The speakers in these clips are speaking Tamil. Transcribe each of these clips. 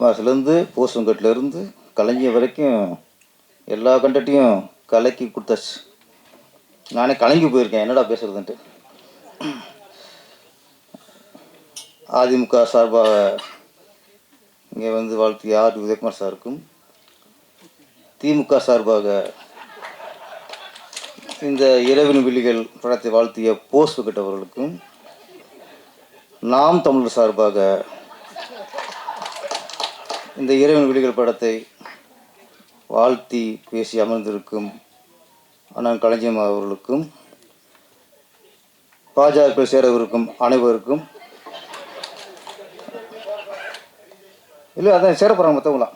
மாதத்துலேருந்து போஸ்டங்கட்டிலேருந்து கலைஞர் வரைக்கும் எல்லா கண்டட்டையும் கலக்கி கொடுத்தாச்சு. நானே கலங்கி போயிருக்கேன் என்னடா பேசுகிறதுன்ட்டு. அதிமுக சார்பாக இங்கே வந்து வாழ்த்திய ஆர் உதயகுமார் சாருக்கும், திமுக சார்பாக இந்த இரவின் விழிகள் படத்தை வாழ்த்திய போஸ் வெங்கட் அவர்களுக்கும், நாம் தமிழர் சார்பாக இந்த இரவின் விழிகள் படத்தை வாழ்த்தி பேசி அமர்ந்திருக்கும் அண்ணன் கலைஞர் அவர்களுக்கும், பாஜக சேரவிருக்கும் அனைவருக்கும், இல்லை அதான் சேரப்போகிறாங்க மற்றவங்களாம்,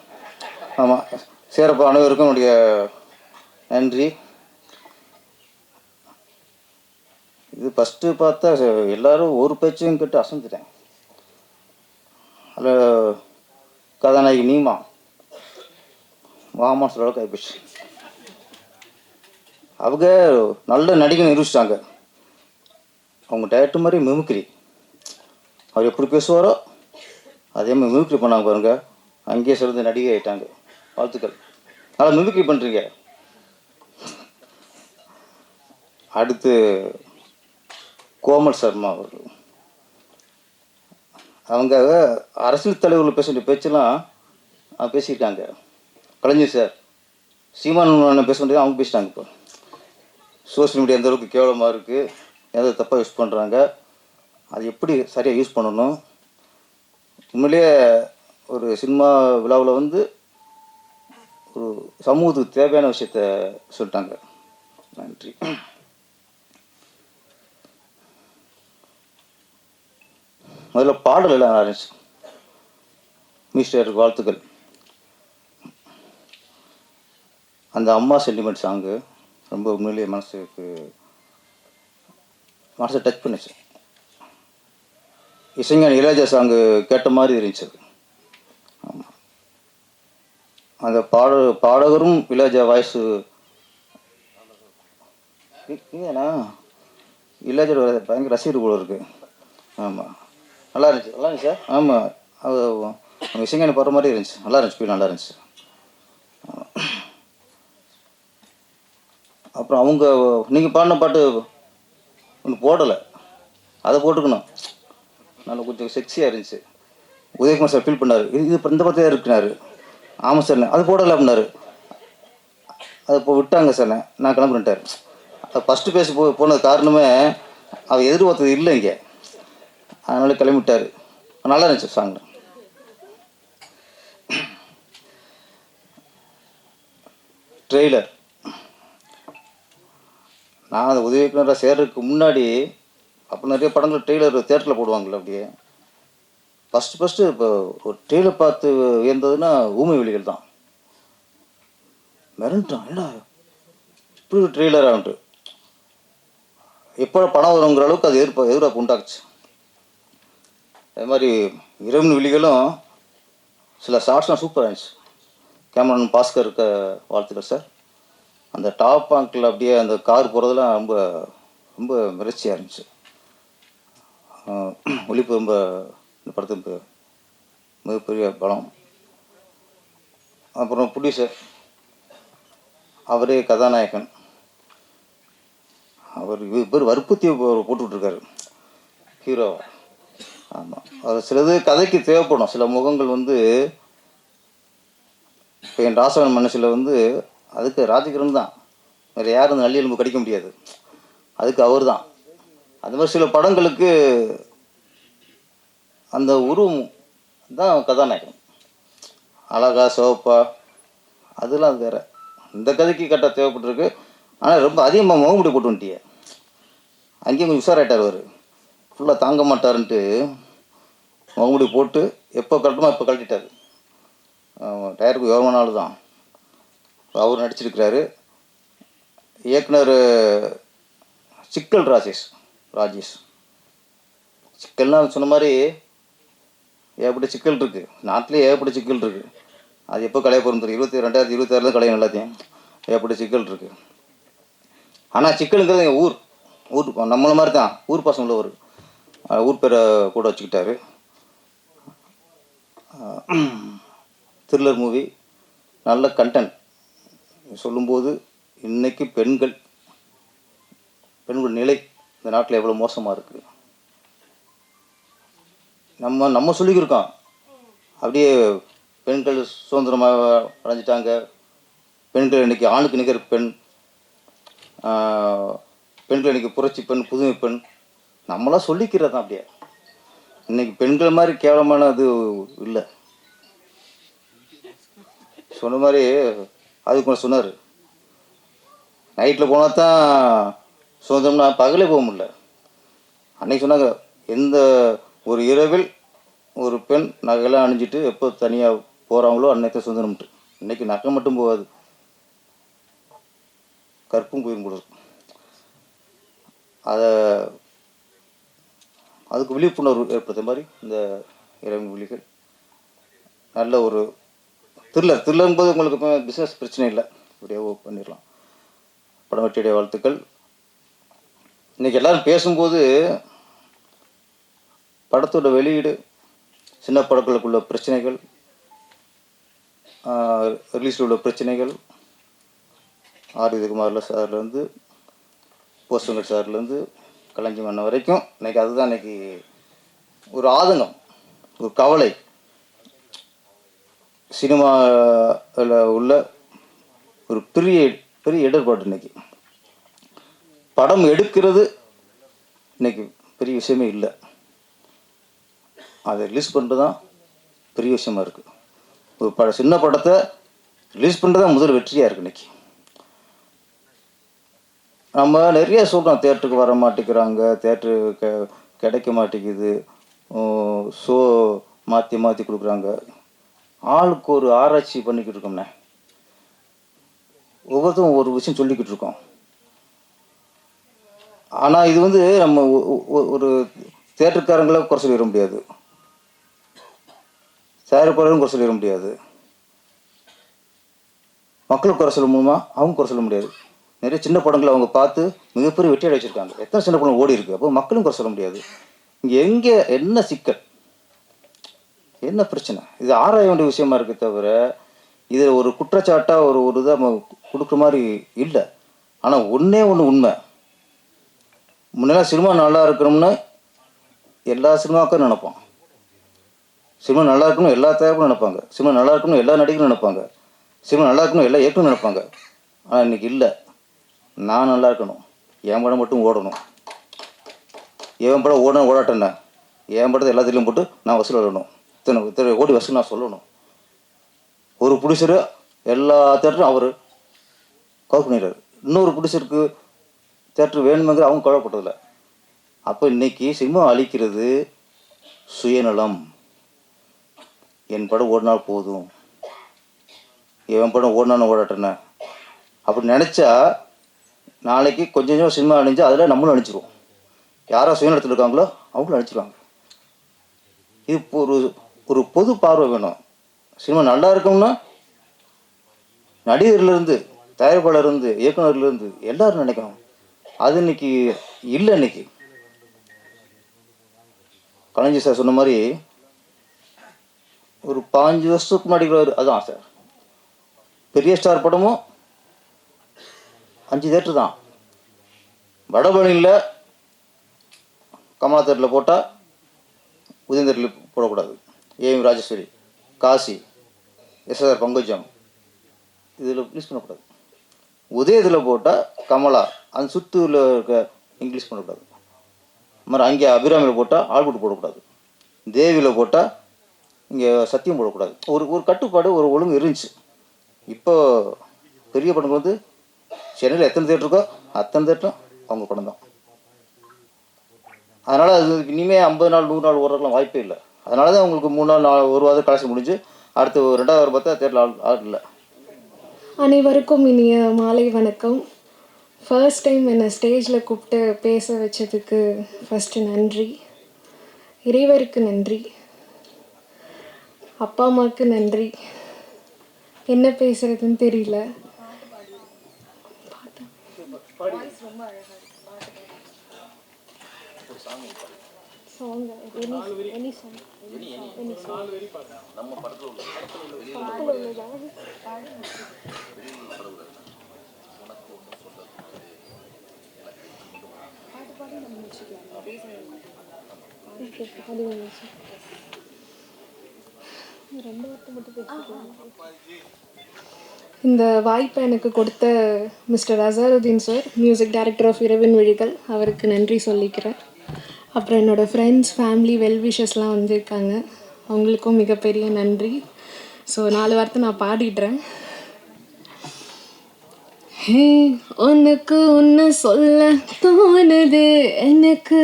ஆமாம் சேரப்போ அனைவருக்கும் என்னுடைய நன்றி. இது ஃபஸ்ட்டு பார்த்தா எல்லோரும் ஒரு பேச்சையும் கேட்டு அசந்துட்டேன். அதில் கதாநாயகி நீமா வாமான்னு சொல்ல அளவுக்கு ஆகிப்போச்சு. அவங்க நல்ல நடிகை நிரூபிச்சிட்டாங்க. அவங்க டேரக்டர் மாதிரி மிமிக்ரி, அவர் எப்படி பேசுவாரோ அதே மாதிரி மிமிக்ரி பண்ணாங்க பாருங்க, அங்கேயே சிறந்த நடிகை ஆகிட்டாங்க. வாழ்த்துக்கள், நல்லா மிமிக்ரி பண்ணுறீங்க. அடுத்து கோமல் சர்மா அவர்கள், அவங்க அரசியல் தலைவர்கள் பேசுகிற பேச்செல்லாம் பேசியிருக்காங்க. கலைஞர் சார் சீமான் பேச வேண்டியது அவங்க பேசிட்டாங்க. இப்போ சோசியல் மீடியா எந்த அளவுக்கு கேவலமாக இருக்குது, எந்த தப்பாக யூஸ் பண்ணுறாங்க, அது எப்படி சரியாக யூஸ் பண்ணணும். உண்மையிலேயே ஒரு சினிமா விழாவில் வந்து ஒரு சமூகத்துக்கு தேவையான விஷயத்த சொல்லிட்டாங்க. நன்றி. முதல்ல பாடல் எல்லாம் ஆரம்பிச்சு மிஸ்டருக்கு வாழ்த்துக்கள். அந்த அம்மா சென்டிமெண்ட் சாங்கு ரொம்ப உண்மையிலேயே மனசை டச் பண்ணிச்சு. இசைஞானி இளையராஜா சாங்கு கேட்ட மாதிரி இருந்துச்சு. ஆமாம், அந்த பாடகரும் இளையராஜா வாய்ஸு ஏன்னா இளையராஜா பயங்கர ரசிகர் போல இருக்குது. ஆமாம், நல்லா இருந்துச்சு சார். ஆமாம், அது இசைஞானி பாடுற மாதிரி இருந்துச்சு, நல்லா இருந்துச்சு, நல்லா இருந்துச்சு. அப்புறம் அவங்க நீங்கள் பாடின பாட்டு ஒன்று போடலை, அதை போட்டுக்கணும், நல்லா கொஞ்சம் செக்ஸியாக இருந்துச்சு. உதயகுமார் சார் ஃபீல் பண்ணார், இது இந்த படத்தில் இருக்கிறாரு. ஆமாம் சார், அது போடலை அப்படின்னாரு. அதை இப்போ விட்டாங்க சார், நான் கிளம்புறேன்ட்டார். அதை ஃபஸ்ட்டு பேசி போனது காரணமே அவர் எதிர்பார்த்தது இல்லை இங்கே, அதனால கிளம்பிட்டார். நல்லா இருந்துச்சு சாங். ட்ரெய்லர் நான் அந்த உதவி இயக்குனராக சேர்றதுக்கு முன்னாடி அப்போ நிறைய படங்கள் ட்ரெய்லர் தேட்டரில் போடுவாங்கள்ல. அப்படியே ஃபஸ்ட்டு இப்போ ஒரு ட்ரெய்லர் பார்த்து வியந்ததுன்னா ஊமை வெளிகள் தான். மிரண்டான், ஏன்னா இப்படி ஒரு ட்ரெய்லர் ஆகிட்டு எப்போ படம் வருங்கிற அளவுக்கு அது எதிர்பார்ப்பு உண்டாக்குச்சு. அதே மாதிரி இரவின் விழிகளும் சில ஷார்ட்ஸ்லாம் சூப்பராக இருந்துச்சு. கேமராமேன் பாஸ்கர் இருக்க வாழ்த்துக்கள் சார். அந்த டாப் பாங்கில் அப்படியே அந்த கார் போகிறதுலாம் ரொம்ப ரொம்ப மிரட்சியாக இருந்துச்சு. ஒளிப்பு ரொம்ப இந்த படத்துக்கு மிகப்பெரிய பலம். அப்புறம் ப்ரொடியூசர் அவரே கதாநாயகன், அவர் பேர் வற்புறுத்தி போட்டுட்ருக்காரு ஹீரோவை. ஆமாம், அது சிலது கதைக்கு தேவைப்படும். சில முகங்கள் வந்து இப்போ என் ராசவன் மனசில் வந்து அதுக்கு ராஜகிரண் தான், வேறு யாரும் அந்த நல்லி எலும்பு கடிக்க முடியாது, அதுக்கு அவர் தான். அந்த மாதிரி சில படங்களுக்கு அந்த உருவம் தான் கதாநாயகன், அழகா சிவப்பா அதெல்லாம் அது வேறு. இந்த கதைக்கு கரெக்டாக தேவைப்பட்டிருக்கு. ஆனால் ரொம்ப அதிகமாக முகமுடி போட்டு வந்துட்டிய, அங்கேயும் கொஞ்சம் உஷாராயிட்டார் அவர், ஃபுல்லாக தாங்க மாட்டாருன்ட்டு முகமுடி போட்டு எப்போ கழட்டுமோ எப்போ கழட்டிட்டார். டயருக்கு யோகமான ஆள் தான் அவர் நடிச்சிருக்கிறாரு. இயக்குனர் சிக்கல் ராஜேஷ். சிக்கல்னால் சொன்ன மாதிரி ஏகப்பட்ட சிக்கல் இருக்குது, நாட்டிலே ஏகப்பட்ட சிக்கல் இருக்குது. அது எப்போ கலைய போகிறோம் தெரியும், 2026 தான் கலையும் எல்லாத்தையும், ஏகப்பட்ட சிக்கல் இருக்குது. ஆனால் சிக்கலுங்கிறது எங்கள் ஊர் நம்மளை மாதிரி தான், ஊர் பாசம் உள்ளவர். ஊர் பேரை கூட வச்சுக்கிட்டாரு. த்ரில்லர் மூவி, நல்ல கண்டென்ட். சொல்லும்போது இன்றைக்கி பெண்கள் நிலை இந்த நாட்டில் எவ்வளோ மோசமாக இருக்குது. நம்ம சொல்லிக்கிருக்கோம், அப்படியே பெண்கள் சுதந்திரமாக அடைஞ்சிட்டாங்க, பெண்கள் இன்றைக்கி ஆணுக்கு நிகர் பெண், பெண்கள் இன்றைக்கி புரட்சி பெண், புதுமை பெண், நம்மளாம் சொல்லிக்கிறது தான். அப்படியே இன்றைக்கி பெண்கள் மாதிரி கேவலமான இது இல்லை. சொன்ன மாதிரி அதுக்கு கொஞ்சம் சொன்னார், நைட்டில் போனால் தான் சுதந்திரம்னா பகலே போக முடியல. அன்றைக்கி சொன்னாங்க, எந்த ஒரு இரவில் ஒரு பெண் நகையெல்லாம் அணிஞ்சிட்டு எப்போ தனியாக போகிறாங்களோ அன்னைக்கு சுதந்திரம்ட்டு. இன்றைக்கி நகை மட்டும் போகாது, கற்பும் போயிடும் போல இருக்கும். அதுக்கு விழிப்புணர்வு ஏற்படுத்த மாதிரி இந்த இறைவன் விழிகள் நல்ல ஒரு த்ரில்லரும்போது உங்களுக்கு இப்போ பிஸ்னஸ் பிரச்சனை இல்லை, அப்படியே பண்ணிடலாம். படம் வெற்றியுடைய வாழ்த்துக்கள். இன்றைக்கி எல்லோரும் பேசும்போது படத்தோட வெளியீடு, சின்ன படங்களுக்குள்ள பிரச்சனைகள், ரிலீஸில் உள்ள பிரச்சனைகள், ஆர் விஜயகுமாரில் சார்லேருந்து போஸ்டங்கர் சார்லேருந்து கலைஞி மன்னன் வரைக்கும் இன்றைக்கி அதுதான் இன்றைக்கி ஒரு ஆதங்கம், ஒரு கவலை. சினிமாவில் உள்ள ஒரு பெரிய இடர்பாடு. இன்றைக்கி படம் எடுக்கிறது இன்றைக்கி பெரிய விஷயமே இல்லை, அதை ரிலீஸ் பண்ணுறது தான் பெரிய விஷயமா இருக்குது. ஒரு சின்ன படத்தை ரிலீஸ் பண்ணுறது தான் முதல் வெற்றியாக இருக்குது. இன்றைக்கி நம்ம நிறைய சொல்கிறோம், தேட்டருக்கு வர மாட்டேங்கிறாங்க, தேட்டரு கிடைக்க மாட்டேங்குது, ஷோ மாற்றி கொடுக்குறாங்க. ஆளுக்கு ஒரு ஆராய்ச்சி பண்ணிக்கிட்டு இருக்கோம்ண்ணே, ஒவ்வொருத்தரும் ஒரு விஷயம் சொல்லிக்கிட்டு இருக்கோம். ஆனால் இது வந்து நம்ம ஒரு தேட்டருக்காரங்களை குறை சொல்லிட முடியாது, தயாரிப்பாளரும் குறை சொல்லிட முடியாது, மக்களுக்கு குறை சொல்ல முடியுமா, அவங்க குறை சொல்ல முடியாது. நிறைய சின்ன படங்களை அவங்க பார்த்து மிகப்பெரிய வெற்றி அடைச்சிருக்காங்க, எத்தனை சின்ன படம் ஓடி இருக்குது. அப்போ மக்களும் குறை சொல்ல முடியாது. இங்கே எங்கே என்ன சிக்கல், என்ன பிரச்சனை, இது ஆராய வேண்டிய விஷயமா இருக்குது. தவிர இது ஒரு குற்றச்சாட்டாக ஒரு இதை நம்ம கொடுக்குற மாதிரி இல்லை. ஆனால் ஒன்றே ஒன்று உண்மை, முன்னெல்லாம் சினிமா நல்லா இருக்கணும்னு எல்லா சினிமாவுக்கும் நினைப்போம், சினிமா நல்லா இருக்கணும் எல்லா தயாரிப்பும் நினைப்பாங்க, சினிமா நல்லா இருக்கணும் எல்லா நடிகரும் நினைப்பாங்க, சினிமா நல்லா இருக்கணும் எல்லா இயக்கமும் நினைப்பாங்க. ஆனால் இன்றைக்கி இல்லை, நான் நல்லா இருக்கணும், என் படம் மட்டும் ஓடணும், என் படம் ஓடாட்டேன்னா என் படத்தை எல்லாத்துலேயும் போட்டு நான் வசூல் வரணும், இத்தனை கோடி வசூல் நான் சொல்லணும். ஒரு ப்ரொடியூசரு எல்லா தேட்டரும் அவர் கவர் பண்ணிடுறாரு, இன்னொரு ப்ரொடியூசருக்கு தேட்டர் வேணுமெங்கிற அவங்க கவலைப்பட்டதில்லை. அப்போ இன்றைக்கி சினிமா அழிக்கிறது சுயநலம். என் படம் ஓடினால் போதும், என் படம் ஓடினான்னு ஓடாட்டேன்னு அப்படி நினச்சா நாளைக்கு கொஞ்சம் கொஞ்சம் சினிமா அழிஞ்சா அதில் நம்மளும் அழிச்சிருவோம். யாரோ சுயநலத்தில் இருக்காங்களோ அவங்களும் அழிச்சிருவாங்க. இது ஒரு பொது பார்வை வேணும். சினிமா நல்லா இருக்கும்னா நடிகர்லேருந்து தயாரிப்பாளர்லேருந்து இயக்குநர்லேருந்து எல்லோரும் நினைக்கணும். அது இன்னைக்கு இல்லை. இன்னைக்கு கலைஞர் சார் சொன்ன மாதிரி ஒரு 5 வருஷத்துக்கு முன்னாடி அதுதான் சார், பெரிய ஸ்டார் படமும் 5 தேட்டர் தான். வடபழனியில் கமலா தேட்டரில் போட்டால் உதயம் தேட்டரில் போடக்கூடாது, ஏஎம் ராஜேஸ்வரி, காசி, எஸ்ஆர் பங்கஜம் இதில் ரிலீஸ் பண்ணக்கூடாது. உதயத்தில் போட்டால் கமலா, அந்த சுற்றில் இருக்க இங்கிலீஷ் பண்ணக்கூடாது. அது மாதிரி அங்கே அபிராமியில் போட்டால் ஆல்புட் போடக்கூடாது, தேவியில் போட்டால் இங்கே சத்தியம் போடக்கூடாது. ஒரு கட்டுப்பாடு, ஒரு ஒழுங்கு இருந்துச்சு. இப்போ பெரிய படங்கள் வந்து சென்னையில் எத்தனை தேட்டர் இருக்கோ அத்தனை தேட்டரும் அவங்க படம் தான். அதனால் அது இனிமேல் 50 நாள் 100 நாள் ஓடுறதுலாம் வாய்ப்பே இல்லை. அதனால தான் உங்களுக்கு 3 நாள் 1 வாரம் கலெக்ஷன் முடிஞ்சு அடுத்து 2வது வாரம் பார்த்தா தேட்டரில் ஆள் இல்லை. அனைவருக்கும் இனிய மாலை வணக்கம். ஃபர்ஸ்ட் டைம் என்னை ஸ்டேஜில் கூப்பிட்டு பேச வச்சதுக்கு ஃபஸ்ட்டு நன்றி, இறைவருக்கு நன்றி, அப்பா அம்மாவுக்கு நன்றி. என்ன பேசுகிறதுன்னு தெரியல. சாங் எனி சாங் நம்ம படத்தில் ஓகே அது ஒரு நிமிஷம். ரெண்டு வார்த்தை மட்டும் பேசிக்கலாம். இந்த வாய்ப்பை எனக்கு கொடுத்த mister Azharuddin sir, music director of Iravin Vizhigal, அவருக்கு நன்றி சொல்லிக்கிறேன். அப்புறம் என்னோடய ஃப்ரெண்ட்ஸ், ஃபேமிலி, வெல்விஷஸ்லாம் வந்திருக்காங்க, அவங்களுக்கும் மிகப்பெரிய நன்றி. ஸோ 4 வார்த்தை நான் பாடிடுறேன். ஹே, உனக்கு ஒன்று சொல்ல தோணுது எனக்கு,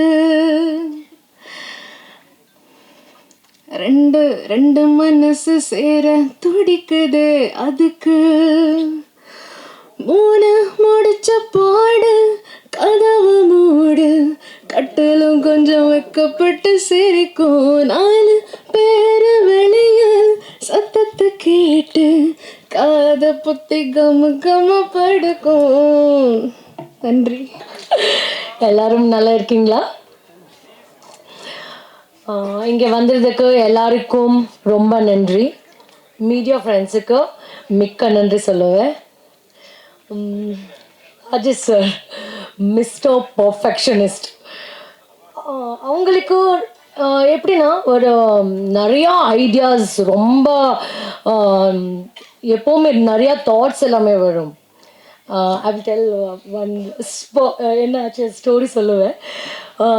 ரெண்டு மனசு சேர துடிக்குது அதுக்கு, 3 முடிச்ச பாடு கதவு மூடு, கட்டலும் கொஞ்சம் வைக்கப்பட்டு சிரிக்கும், 4 பேரு வெளியே சத்தத்தை கேட்டு காத புத்தி கம படுக்கும். நன்றி. எல்லாரும் நல்லா இருக்கீங்களா? இங்கே வந்ததுக்கு எல்லாருக்கும் ரொம்ப நன்றி. மீடியா ஃப்ரெண்ட்ஸுக்கு மிக்க நன்றி சொல்லுவேன். அஜித் சார், மிஸ்டர் பர்ஃபெக்ஷனிஸ்ட், அவங்களுக்கு எப்படின்னா ஒரு நிறையா ஐடியாஸ், ரொம்ப எப்போவுமே நிறையா தாட்ஸ் எல்லாமே வரும். ஐ வில் டெல் ஒன் என்னாச்சு ஸ்டோரி சொல்லுவேன்.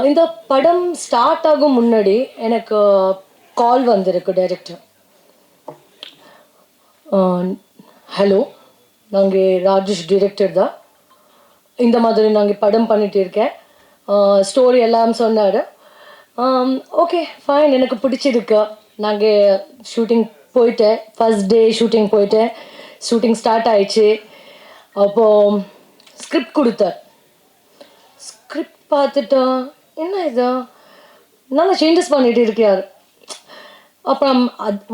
இந்த படம் ஸ்டார்ட் ஆகும் முன்னாடி எனக்கு கால் வந்திருக்கு டைரக்டர். ஹலோ, நாங்கள் ராஜேஷ் டிரெக்டர் தான், இந்த மாதிரி நாங்கள் படம் பண்ணிட்டு இருக்கேன், ஸ்டோரி எல்லாம் சொன்னார். ஓகே ஃபைன், எனக்கு பிடிச்சிருக்கு. நாங்கள் ஷூட்டிங் போயிட்டேன், ஃபஸ்ட் டே ஷூட்டிங் போயிட்டேன், ஷூட்டிங் ஸ்டார்ட் ஆயிடுச்சு. அப்போது ஸ்கிரிப்ட் கொடுத்தார். ஸ்கிரிப்ட் பார்த்துட்டா என்ன இது நல்லா சேஞ்சஸ் பண்ணிட்டு இருக்கார். அப்புறம்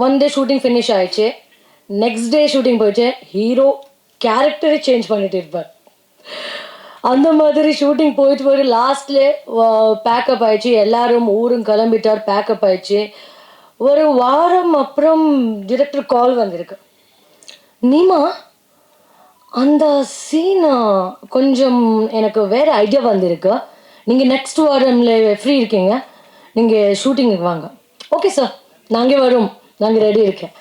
1 டே ஷூட்டிங் ஃபினிஷ் ஆயிடுச்சு. நெக்ஸ்ட் டே ஷூட்டிங் போயிடுச்சு, ஹீரோ கேரக்டரை சேஞ்ச் பண்ணிட்டு இருப்பார். அந்த மாதிரி ஷூட்டிங் போயிட்டு லாஸ்ட்லேயே பேக்கப் ஆயிடுச்சு, எல்லாரும் ஊரும் கிளம்பிட்டார், பேக்கப் ஆயிடுச்சு. ஒரு வாரம் அப்புறம் டிரெக்டர் கால் வந்திருக்கு. நீமா, அந்த சீனை கொஞ்சம் எனக்கு வேறு ஐடியா வந்திருக்கு, நீங்கள் நெக்ஸ்ட் வாரம்ல ஃப்ரீ இருக்கீங்க, நீங்கள் ஷூட்டிங்குக்கு வாங்க. ஓகே சார், நாங்கள் வரோம், நாங்கள் ரெடி இருக்கேன்.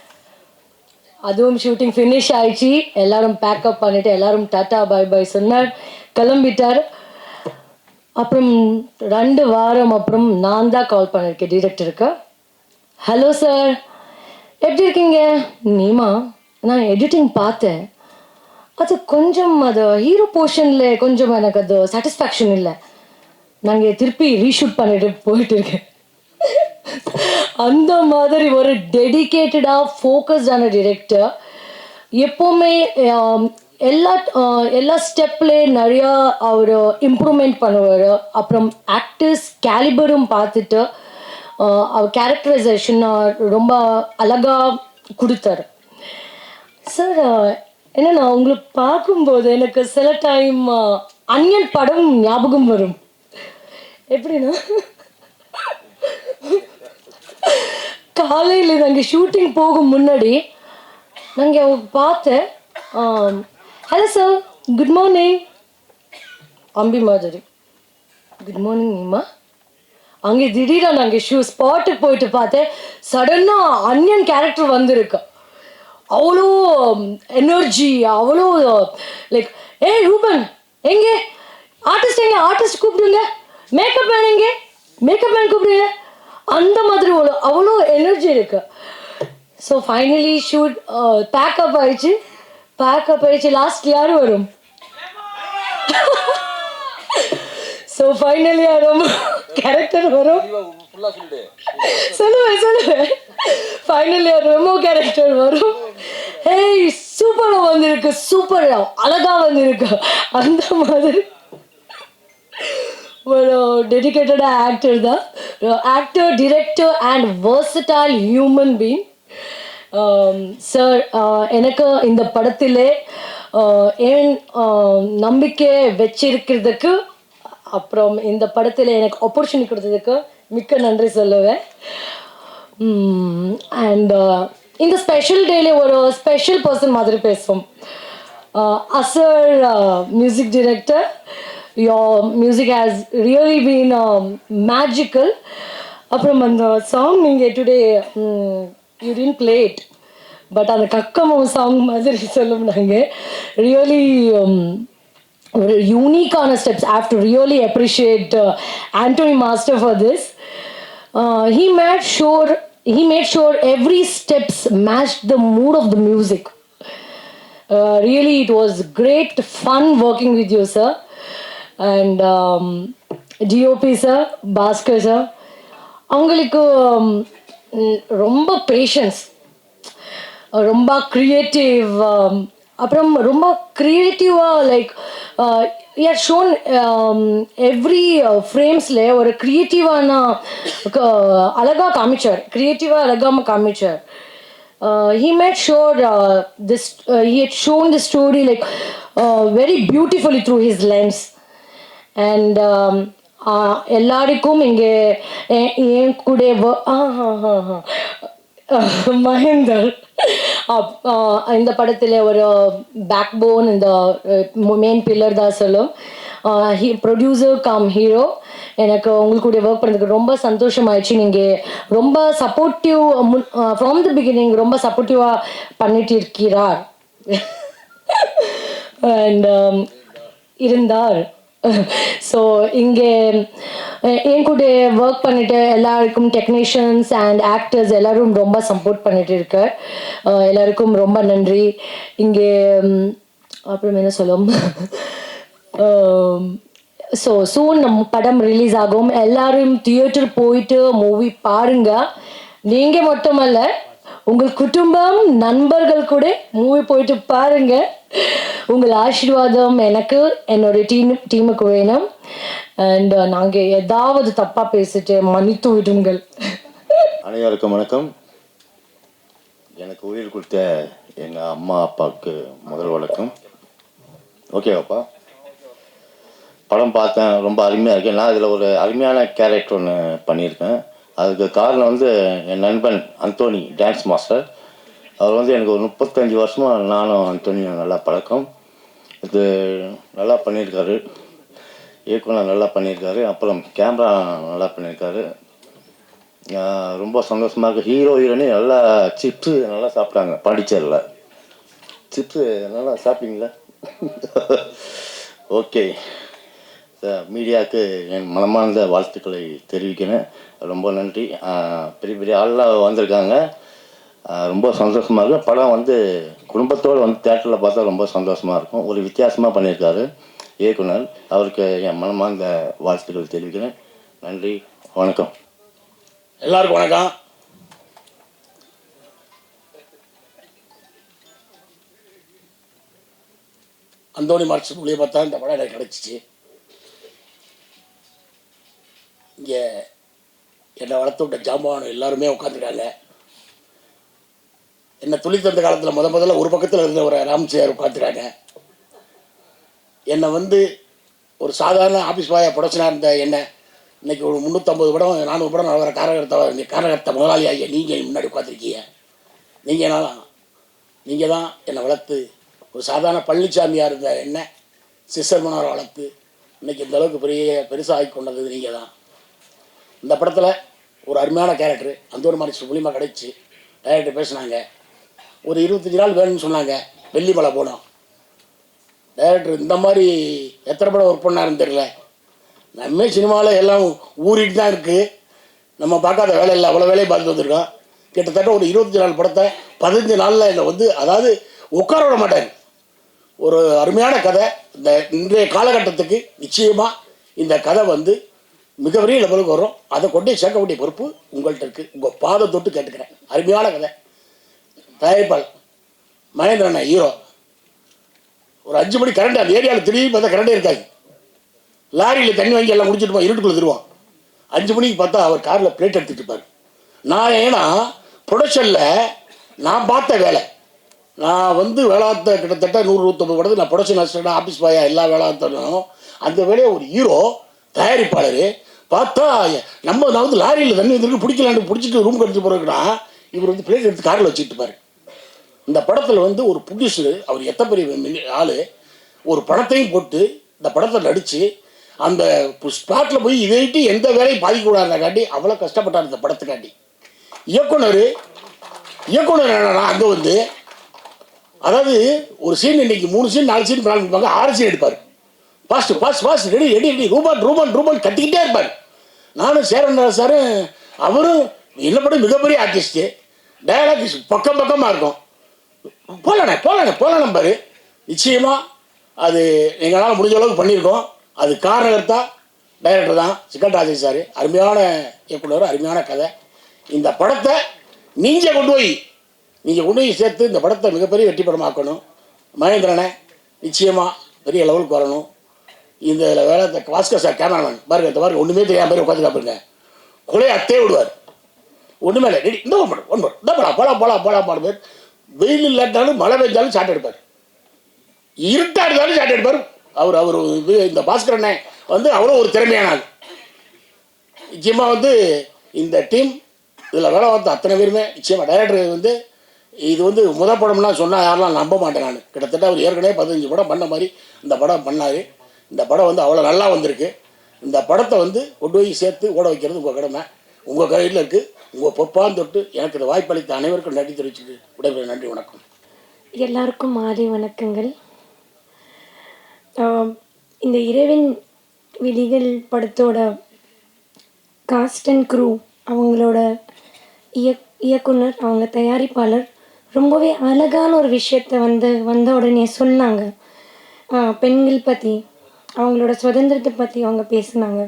அதுவும் ஷூட்டிங் ஃபினிஷ் ஆயிடுச்சு, எல்லோரும் பேக்கப் பண்ணிவிட்டு எல்லோரும் டாட்டா பாய் பாய் சொன்னார், கிளம்பிட்டார். அப்புறம் 2 வாரம் அப்புறம் நான் தான் கால் பண்ணியிருக்கேன் டிரெக்டருக்கு. ஹலோ சார், எப்படி இருக்கீங்க? நீமா, நான் எடிட்டிங் பார்த்தேன், அது கொஞ்சம் அது ஹீரோ போர்ஷனில் கொஞ்சம் எனக்கு அது சாட்டிஸ்ஃபேக்ஷன் இல்லை, நாங்கள் திருப்பி ரீஷூட் பண்ணிட்டு போயிட்டு இருக்கேன். அந்த மாதிரி ஒரு டெடிக்கேட்டடாக ஃபோக்கஸ்டான டிரெக்டர், எப்போவுமே எல்லா ஸ்டெப்லே நிறையா அவர் இம்ப்ரூவ்மெண்ட் பண்ணுவார். அப்புறம் ஆக்டர்ஸ் கேலிபரும் பார்த்துட்டு அவர் கேரக்டரைசேஷன் ரொம்ப அழகாக கொடுத்தாரு. சார், என்னன்னா உங்களுக்கு பார்க்கும்போது எனக்கு சில டைம் அன்யன் படம் ஞாபகம் வரும். எப்படின்னா, காலையில் நாங்கள் ஷூட்டிங் போகும் முன்னாடி நாங்கள் பார்த்தேன், ஹலோ சார், குட் மார்னிங், அம்பி மாதிரி, குட் மார்னிங் நீமா. அங்கே திடீராக நாங்கள் ஸ்பாட்டுக்கு போயிட்டு பார்த்தேன், சடனாக அன்யன் கேரக்டர் வந்திருக்கு. அவ்வளோ எனர்ஜி, அவ்வளோ லைக், ரூபன் எங்கே, ஆர்டிஸ்ட் கூப்பிடுங்க, மேக்கப் மேன் எங்கே, மேக்கப் மேன் கூப்பிடுங்க, அந்த மாதிரி அவ்வளோ எனர்ஜி இருக்கு. ஸோ ஃபைனலி ஷூட் பேக்கப் ஆயிடுச்சு. லாஸ்ட் யார் வரும்? ஸோ ஃபைனலி யாரும் கேரக்டர் வரும், சொல்லுவேன். ஃபைனலி ரெமோ கேரக்டர் வரும். சூப்பராக வந்திருக்கு, சூப்பராக அழகாக வந்திருக்கு. அந்த மாதிரி ஒரு டெடிக்கேட்டடாக ஆக்டர் தான், actor, director and versatile human being. Sir, எனக்கு இந்த படத்திலே ஏன் நம்பிக்கை வச்சிருக்கிறதுக்கு, அப்புறம் இந்த படத்தில் எனக்கு ஆப்பர்ச்சுனிட்டி கொடுத்ததுக்கு மிக்க நன்றி சொல்லுவேன். அண்ட் இந்த ஸ்பெஷல் டேல ஒரு ஸ்பெஷல் பர்சன் மாதிரி பேசுவோம். அசர் music director, your music has really been magical. அப்புறம் அந்த சாங் நீங்கள் today you didn't play it, but அந்த கக்கமும் சாங் மாதிரி சொல்லும் நாங்கள் ரியலி ஒரு யூனிக்கான steps. I have to really appreciate Antony master for this. He made sure every steps matched the mood of the music. Really, it was great fun working with you, sir. And DOP sir, Bhaskar sir, அவங்களுக்கு ரொம்ப பேஷன்ஸ், ரொம்ப க்ரியேட்டிவ், அப்புறம் ரொம்ப க்ரியேட்டிவாக லைக் had shown எவ்ரி ஃப்ரேம்ஸில் ஒரு க்ரியேட்டிவான அழகாக காமிச்சார், க்ரியேட்டிவாக அழகாக காமிச்சார். He made sure he had shown the story like very beautifully through his lens. And எல்லாருக்கும் இங்கே என் கூட மகேந்தர் இந்த படத்தில் ஒரு பேக் போன், இந்த மெயின் பில்லர் தான் சொல்லும். Producer cum hero. எனக்கு உங்களுக்கு கூட ஒர்க் பண்ணுறதுக்கு ரொம்ப சந்தோஷமாயிடுச்சு. நீங்கள் ரொம்ப சப்போர்ட்டிவ் ஃப்ரம் தி பிகினிங், ரொம்ப சப்போர்ட்டிவாக பண்ணிட்டு இருக்கிறார் அண்ட் இருந்தார். ஸோ இங்கே என் கூட ஒர்க் பண்ணிட்டு எல்லாருக்கும் டெக்னீஷியன்ஸ் அண்ட் ஆக்டர்ஸ் எல்லோரும் ரொம்ப சப்போர்ட் பண்ணிட்டு இருக்க எல்லாருக்கும் ரொம்ப நன்றி. இங்கே அப்புறம் என்ன சொல்லும், ஸோ சூன் நம்ம படம் ரிலீஸ் ஆகும். எல்லாரும் தியேட்டர் போயிட்டு மூவி பாருங்க. நீங்கள் மட்டுமல்ல, உங்கள் குடும்பம் நண்பர்கள் கூட மூவி போயிட்டு பாருங்க. உங்கள் ஆசீர்வாதம் எனக்கு என்னோட டீமுக்கு வேணும். அண்ட் நாங்கள் ஏதாவது தப்பாக பேசிட்டு மன்னித்து விடுங்கள். அனைவருக்கும் வணக்கம். எனக்கு உயிர் கொடுத்த எங்கள் அம்மா அப்பாவுக்கு முதல் வணக்கம். ஓகேவாப்பா, படம் பார்த்தேன், ரொம்ப அருமையாக இருக்கேன். நான் இதில் ஒரு அருமையான கேரக்டர் ஒன்று பண்ணியிருக்கேன். அதுக்கு காரணம் வந்து என் நண்பன் அந்தோனி, டான்ஸ் மாஸ்டர். அவர் வந்து எனக்கு ஒரு 35 வருஷமாக நானும் அந்தோனியும் நல்லா பழக்கம். இது நல்லா பண்ணியிருக்காரு, இயக்குனர் நல்லா பண்ணியிருக்காரு, அப்புறம் கேமரா நல்லா பண்ணியிருக்காரு. ரொம்ப சந்தோஷமாக இருக்குது. ஹீரோ ஹீரோனி நல்லா சிப்ஸு நல்லா சாப்பிட்டாங்க. பாண்டிச்சேரியில் சிப்ஸு நல்லா சாப்பிட்டீங்களா? ஓகே, மீடியாவுக்கு என் மனமார்ந்த வாழ்த்துக்களை தெரிவிக்கிறேன். ரொம்ப நன்றி. பெரிய பெரிய ஆள்லாம் வந்திருக்காங்க, ரொம்ப சந்தோஷமாக இருக்கும். படம் வந்து குடும்பத்தோடு வந்து தேட்டரில் பார்த்தா ரொம்ப சந்தோஷமாக இருக்கும். ஒரு வித்தியாசமாக பண்ணியிருக்காரு இயக்குனர். அவருக்கு என் மனமார்ந்த வாழ்த்துக்கள் தெரிவிக்கிறேன். நன்றி, வணக்கம். எல்லாருக்கும் வணக்கம். அந்தோனி மாஸ்டர் மூலியமாக பார்த்தா இந்த படம் எனக்கு கிடச்சிச்சு. இங்கே என்னை வளர்த்து விட்ட ஜாம்பவானம் எல்லாருமே உட்காந்துருக்காங்க. என்னை துளி தந்த காலத்தில் முதல்ல ஒரு பக்கத்தில் இருந்த ஒரு ராம்சியார் உட்காந்துருக்காங்க. என்னை வந்து ஒரு சாதாரண ஆஃபீஸ் பாயாக ப்ரொடக்ஷனாக இருந்த என்னை இன்றைக்கி ஒரு 350 படம் 400 படம் வர காரகர்த்த முதலாளி ஆகிய நீங்கள் முன்னாடி உட்காந்துருக்கீங்க. நீங்கள் தான் என்னை வளர்த்து ஒரு சாதாரண பழனிசாமியாக இருந்த என்ன சிஸ்டர் மனோரை வளர்த்து இன்றைக்கி இந்த அளவுக்கு பெருசாகி கொண்டது நீங்கள் தான். இந்த படத்தில் ஒரு அருமையான கேரக்டரு அந்தோனி மாஸ்டர் மூலியமாக கிடச்சி டைரக்டர் பேசினாங்க. ஒரு 25 நாள் வேணும்னு சொன்னாங்க. வெள்ளிமலை போனோம். டைரக்டர் இந்த மாதிரி எத்தனை படம் ஒர்க் பண்ணாருன்னு தெரியல. நம்ம சினிமாவில் எல்லாம் ஊறிட்டு தான் இருக்குது, நம்ம பார்க்காத வேலை இல்லை, அவ்வளோ வேலையை பார்த்துட்டு வந்திருக்கோம். கிட்டத்தட்ட ஒரு 25 நாள் படத்தை 15 நாளில் என்னை வந்து அதாவது உட்கார விட மாட்டார். ஒரு அருமையான கதை. இந்த இன்றைய காலகட்டத்துக்கு நிச்சயமாக இந்த கதை வந்து மிகப்பெரிய லெவலுக்கு வரும். அதை கொண்டே சேர்க்க வேண்டிய பொறுப்பு உங்கள்கிட்ட இருக்குது. உங்கள் பாதை தொட்டு கேட்டுக்கிறேன். அருமையான கதை. தயாரிப்பாளர் மகேந்திரன் ஹீரோ. ஒரு 5 மணி கரண்ட் அந்த ஏரியாவில் திரும்பி பார்த்தா கரண்டே இருக்காது. லாரியில் தண்ணி வாங்கி எல்லாம் முடிச்சுட்டு போய் இருட்டுக்குள்ளே தருவான். 5 மணிக்கு பார்த்தா அவர் காரில் பிளேட் எடுத்துகிட்டு இருப்பார். நான் ஏன்னா ப்ரொடக்ஷனில் நான் பார்த்த வேலை, நான் வந்து வேளாத்த கிட்டத்தட்ட 100-150 படத்துக்கு நான் ப்ரொடக்ஷன் அசிஸ்டண்டாக ஆஃபீஸ் பாயா எல்லா வேளாத்தனும் அந்த வேலையை ஒரு ஹீரோ தயாரிப்பாளர் பார்த்தா நான் வந்து லாரியில் தண்ணி வந்துருக்கு பிடிக்கலான்னு பிடிச்சிட்டு ரூம் எடுத்து போகிறதுக்குன்னா இவர் வந்து பிளேட் எடுத்து காரில் வச்சுட்டு பாரு. இந்த படத்தில் வந்து ஒரு ப்ரொடியூசரு அவர் எத்தனை பெரிய ஆள் ஒரு படத்தையும் போட்டு இந்த படத்தை நடித்து அந்த ஸ்பாட்டில் போய் இதைட்டு எந்த வேலையும் பாதிக்கூடாதுக்காண்டி அவ்வளோ கஷ்டப்பட்டார் இந்த படத்துக்காண்டி. இயக்குனர் என்னன்னா அங்கே வந்து அதாவது ஒரு சீன் இன்னைக்கு 3 சீன் 4 சீன் பிளான் பண்ணுவாங்க, 6 சீன் எடுப்பார். பாஸ்ட் ரெடி ரெடி ரெடி ரூபான் கட்டிக்கிட்டே இருப்பார். நானும் சேரன் சாரும் அவரும் என்ன படம் மிகப்பெரிய ஆர்டிஸ்ட்டு, டயலாக் பக்கமாக இருக்கும். போகலாம் பாரு. நிச்சயமாக அது எங்களால் முடிஞ்ச அளவுக்கு பண்ணியிருக்கோம். அது காரணகர்த்தா டைரக்டர் தான் சிக்கல் ராஜேஷ் சார். அருமையான இயக்குனர், அருமையான கதை. இந்த படத்தை நீங்கள் கொண்டு போய் சேர்த்து இந்த படத்தை மிகப்பெரிய வெற்றி படமாக்கணும். மகேந்திரனை நிச்சயமாக பெரிய லெவலுக்கு வரணும். இந்த வேலை பாஸ்கர் சார் கேமராமேன் பாருங்க, இந்த பாருங்க ஒன்றுமே தெரியாம மாதிரி உட்காந்து காப்பிடுங்க, கொலையை அத்தே விடுவார். ஒன்றுமே இல்லை, ரெடி இந்த போலாம் பாடுவார். வெயில் இல்லாட்டாலும் மழை பெஞ்சாலும் ஷாட் எடுப்பார், இருட்டாக இருந்தாலும் ஷாட் எடுப்பார். அவர் இந்த பாஸ்கர் அண்ணன் வந்து அவ்வளோ ஒரு திறமையான ஆள். நிச்சயமாக வந்து இந்த டீம் இதில் வேலை பார்த்த அத்தனை பேருமே நிச்சயமாக டைரக்டர் வந்து இது வந்து முதல் படம்லாம் சொன்னால் யாரெல்லாம் நம்ப மாட்டேன் நான். கிட்டத்தட்ட அவர் ஏற்கனவே 15 படம் பண்ண மாதிரி இந்த படம் பண்ணார். இந்த படம் வந்து அவ்வளோ நல்லா வந்திருக்கு. இந்த படத்தை வந்து கொண்டு போய் சேர்த்து ஓட வைக்கிறது உங்கள் கடமை, உங்கள் கையில் இருக்குது. உங்கள் பொப்பான்னு தொட்டு எனக்கு இந்த வாய்ப்பளித்த அனைவருக்கும் நன்றி தெரிவிச்சுட்டு விடைபெறும். நன்றி, வணக்கம். எல்லாருக்கும் மாலை வணக்கங்கள். இந்த இரவின் விழிகள் படத்தோட காஸ்ட் அண்ட் க்ரூ, அவங்களோட இயக்குனர், அவங்க தயாரிப்பாளர் ரொம்பவே அழகான ஒரு விஷயத்தை வந்த உடனே சொன்னாங்க. பெண்கள் பற்றி, அவங்களோட சுதந்திரத்தை பற்றி அவங்க பேசினாங்க.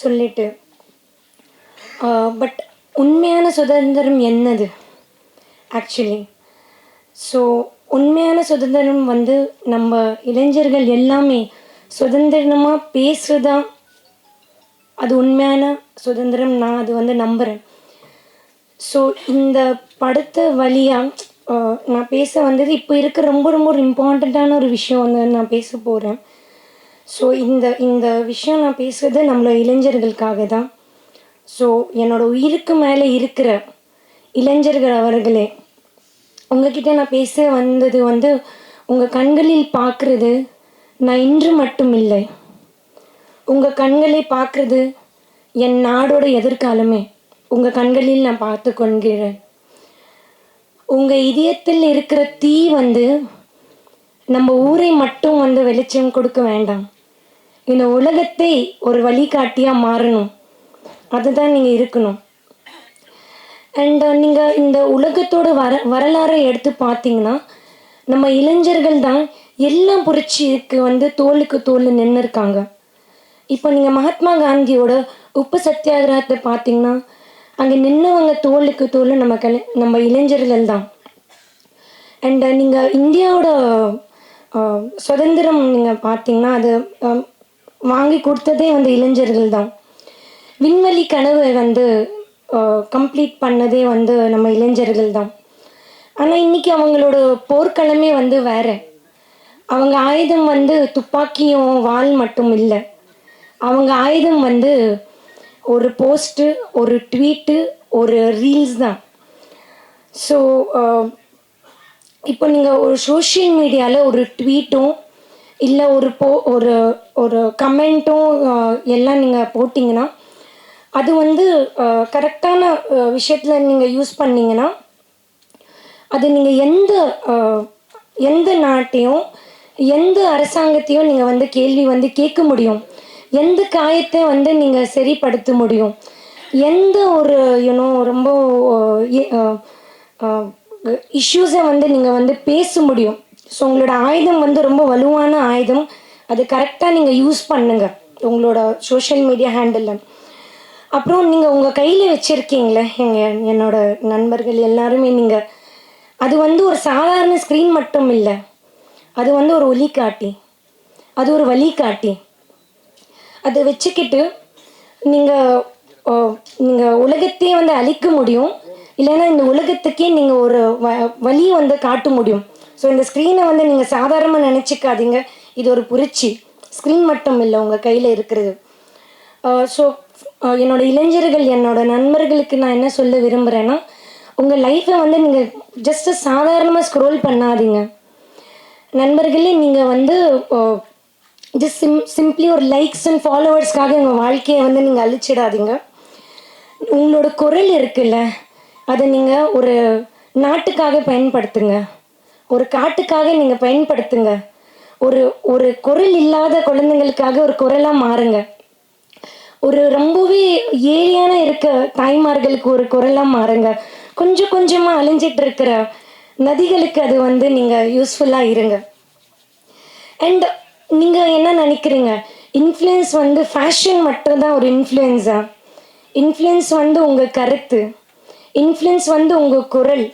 சொல்லிட்டு பட் உண்மையான சுதந்திரம் என்னது ஆக்சுவலி? ஸோ உண்மையான சுதந்திரம் வந்து நம்ம இளைஞர்கள் எல்லாமே சுதந்திரமாக பேசுதான் அது உண்மையான சுதந்திரம். நான் அது வந்து நம்புகிறேன். ஸோ இந்த படத்தை வழியாக நான் பேச வந்தது இப்போ இருக்க ரொம்ப ரொம்ப ஒரு இம்பார்ட்டண்ட்டான ஒரு விஷயம் வந்து நான் பேச போகிறேன். ஸோ இந்த விஷயம் நான் பேசுகிறது நம்மளோட இளைஞர்களுக்காக தான். ஸோ என்னோடய உயிருக்கு மேலே இருக்கிற இளைஞர்கள் அவர்களே, உங்ககிட்ட நான் பேச வந்தது வந்து உங்கள் கண்களில் பார்க்குறது நான் இன்று மட்டும் இல்லை, உங்கள் கண்களை பார்க்குறது என் நாடோட எதிர்காலமே உங்கள் கண்களில் நான் பார்த்து கொள்கிறேன். உங்கள் இதயத்தில் இருக்கிற தீ வந்து நம்ம ஊரை மட்டும் வந்து வெளிச்சம் கொடுக்க வேண்டாம், இந்த உலகத்தை ஒரு வழிகாட்டியாக மாறணும். அதுதான் நீங்கள் இருக்கணும். அண்ட் நீங்கள் இந்த உலகத்தோட வரலாறை எடுத்து பார்த்தீங்கன்னா நம்ம இளைஞர்கள் தான் எல்லாம் புரட்சிக்கு வந்து தோளுக்கு தோல் நின்று இருக்காங்க. இப்போ நீங்கள் மகாத்மா காந்தியோட உப்பு சத்தியாகிரகத்தை பார்த்தீங்கன்னா அங்கே நின்றவங்க தோளுக்கு தோல் நம்ம இளைஞர்கள் தான். அண்ட் நீங்கள் இந்தியாவோட சுதந்திரம் நீங்கள் பார்த்தீங்கன்னா அது வாங்கி கொடுத்ததே வந்து இளைஞர்கள் தான். விண்வெளி கனவை வந்து கம்ப்ளீட் பண்ணதே வந்து நம்ம இளைஞர்கள் தான். ஆனால் இன்றைக்கி அவங்களோட போர்க்களமே வந்து வேறு. அவங்க ஆயுதம் வந்து துப்பாக்கியும் வாள் மட்டும் இல்லை, அவங்க ஆயுதம் வந்து ஒரு போஸ்ட்டு, ஒரு ட்வீட்டு, ஒரு ரீல்ஸ் தான். ஸோ இப்போ நீங்கள் ஒரு சோஷியல் மீடியாவில் ஒரு ட்வீட்டும் இல்லை ஒரு கமெண்ட்டும் எல்லாம் நீங்கள் போட்டிங்கன்னா அது வந்து கரெக்டான விஷயத்தில் நீங்கள் யூஸ் பண்ணிங்கன்னா அது நீங்கள் எந்த நாட்டையும் எந்த அரசாங்கத்தையும் நீங்கள் வந்து கேள்வி வந்து கேட்க முடியும், எந்த காயத்தை வந்து நீங்கள் சரிப்படுத்த முடியும், எந்த ஒரு ரொம்ப இஷ்யூஸை வந்து நீங்கள் வந்து பேச முடியும். ஸோ உங்களோட ஆயுதம் வந்து ரொம்ப வலுவான ஆயுதம். அது கரெக்டாக நீங்கள் யூஸ் பண்ணுங்கள் உங்களோட சோஷியல் மீடியா ஹேண்டில். அப்புறம் நீங்கள் உங்கள் கையில் வச்சுருக்கீங்களே என்னோட நண்பர்கள் எல்லாருமே, நீங்கள் அது வந்து ஒரு சாதாரண ஸ்க்ரீன் மட்டும் இல்லை, அது வந்து ஒரு ஒளிக்காட்டி, அது ஒரு வழிகாட்டி. அதை வச்சுக்கிட்டு நீங்கள் உலகத்தையே வந்து அழிக்க முடியும், இல்லைன்னா இந்த உலகத்துக்கே நீங்கள் ஒரு வழியை வந்து காட்ட முடியும். ஸோ இந்த ஸ்க்ரீனை வந்து நீங்கள் சாதாரணமாக நினச்சிக்காதீங்க, இது ஒரு புரட்சி. ஸ்க்ரீன் மட்டும் இல்லை உங்கள் கையில் இருக்கிறது. ஸோ என்னோட இளைஞர்கள் என்னோட நண்பர்களுக்கு நான் என்ன சொல்ல விரும்புகிறேன்னா, உங்கள் லைஃப்பை வந்து நீங்கள் ஜஸ்ட்டு சாதாரணமாக ஸ்க்ரோல் பண்ணாதீங்க. நண்பர்களே, நீங்கள் வந்து ஜஸ்ட் சிம்பிளி ஒரு லைக்ஸ் அண்ட் ஃபாலோவர்ஸ்க்காக உங்கள் வாழ்க்கையை வந்து நீங்கள் அழிச்சிடாதீங்க. உங்களோட குரல் இருக்குல்ல, அதை நீங்கள் ஒரு நாட்டுக்காக பயன்படுத்துங்க, ஒரு காட்டுக்காக நீங்கள் பயன்படுத்துங்க. ஒரு ஒரு குரல் இல்லாத குழந்தைங்களுக்காக ஒரு குரலாக மாறுங்க. ஒரு ரொம்பவே ஏழையான இருக்க தாய்மார்களுக்கு ஒரு குரலாக மாறுங்க. கொஞ்சம் கொஞ்சமாக அழிஞ்சிட்டு இருக்கிற நதிகளுக்கு அது வந்து நீங்கள் யூஸ்ஃபுல்லாக இருங்க. அண்ட் நீங்கள் என்ன நினைக்கிறீங்க, இன்ஃப்ளூயன்ஸ் வந்து ஃபேஷன் மட்டும்தான் ஒரு இன்ஃப்ளூயன்ஸா? இன்ஃப்ளூயன்ஸ் வந்து உங்கள் கருத்து, இன்ஃப்ளூயன்ஸ் வந்து உங்கள் குரல்,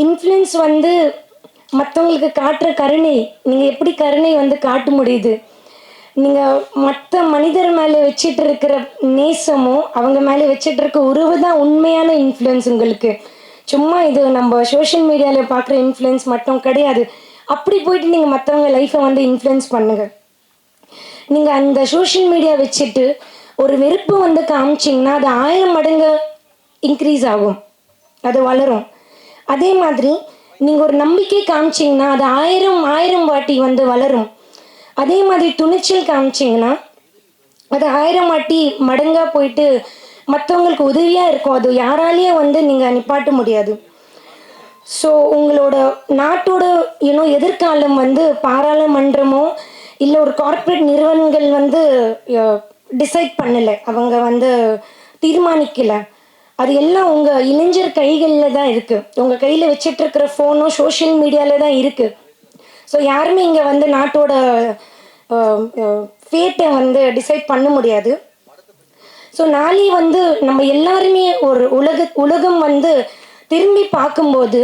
இன்ஃப்ளூயன்ஸ் வந்து மற்றவங்களுக்கு காட்டுற கருணை. நீங்கள் எப்படி கருணை வந்து காட்ட முடியுது? நீங்கள் மற்ற மனிதர் மேலே வச்சிட்டு இருக்கிற நேசமோ அவங்க மேலே வச்சிட்டு இருக்க உறவு தான் உண்மையான இன்ஃப்ளூயன்ஸ் உங்களுக்கு. சும்மா இது நம்ம சோஷியல் மீடியாவில் பார்க்குற இன்ஃப்ளூயன்ஸ் மட்டும் கிடையாது. அப்படி போயிட்டு நீங்கள் மற்றவங்க லைஃப்பை வந்து இன்ஃப்ளூயன்ஸ் பண்ணுங்கள். நீங்கள் அந்த சோஷியல் மீடியா வச்சுட்டு ஒரு வெறுப்பு வந்து காமிச்சிங்கன்னா அது 1000 மடங்கு இன்க்ரீஸ் ஆகும், அது வளரும். அதே மாதிரி நீங்கள் ஒரு நம்பிக்கை காமிச்சிங்கன்னா அது 1000 வாட்டி வந்து வளரும். அதே மாதிரி துணிச்சல் காமிச்சிங்கன்னா அது 1000 வாட்டி மடங்காக போயிட்டு மற்றவங்களுக்கு உதவியாக இருக்கும். அது யாராலேயே வந்து நீங்கள் நிப்பாட்ட முடியாது. ஸோ உங்களோட நாட்டோட எதிர்காலம் வந்து பாராளுமன்றமோ இல்லை ஒரு கார்ப்பரேட் நிறுவனங்கள் வந்து டிசைட் பண்ணலை, அவங்க வந்து தீர்மானிக்கலை. அது எல்லாம் உங்கள் இளைஞர் கைகளில் தான் இருக்குது. உங்கள் கையில் வச்சிட்டு இருக்கிற ஃபோனும் சோஷியல் மீடியாவில் தான் இருக்குது. ஸோ யாருமே இங்கே வந்து நாட்டோட ஃபேட்டை வந்து டிசைட் பண்ண முடியாது. ஸோ நாளை வந்து நம்ம எல்லாருமே ஒரு உலகம் வந்து திரும்பி பார்க்கும்போது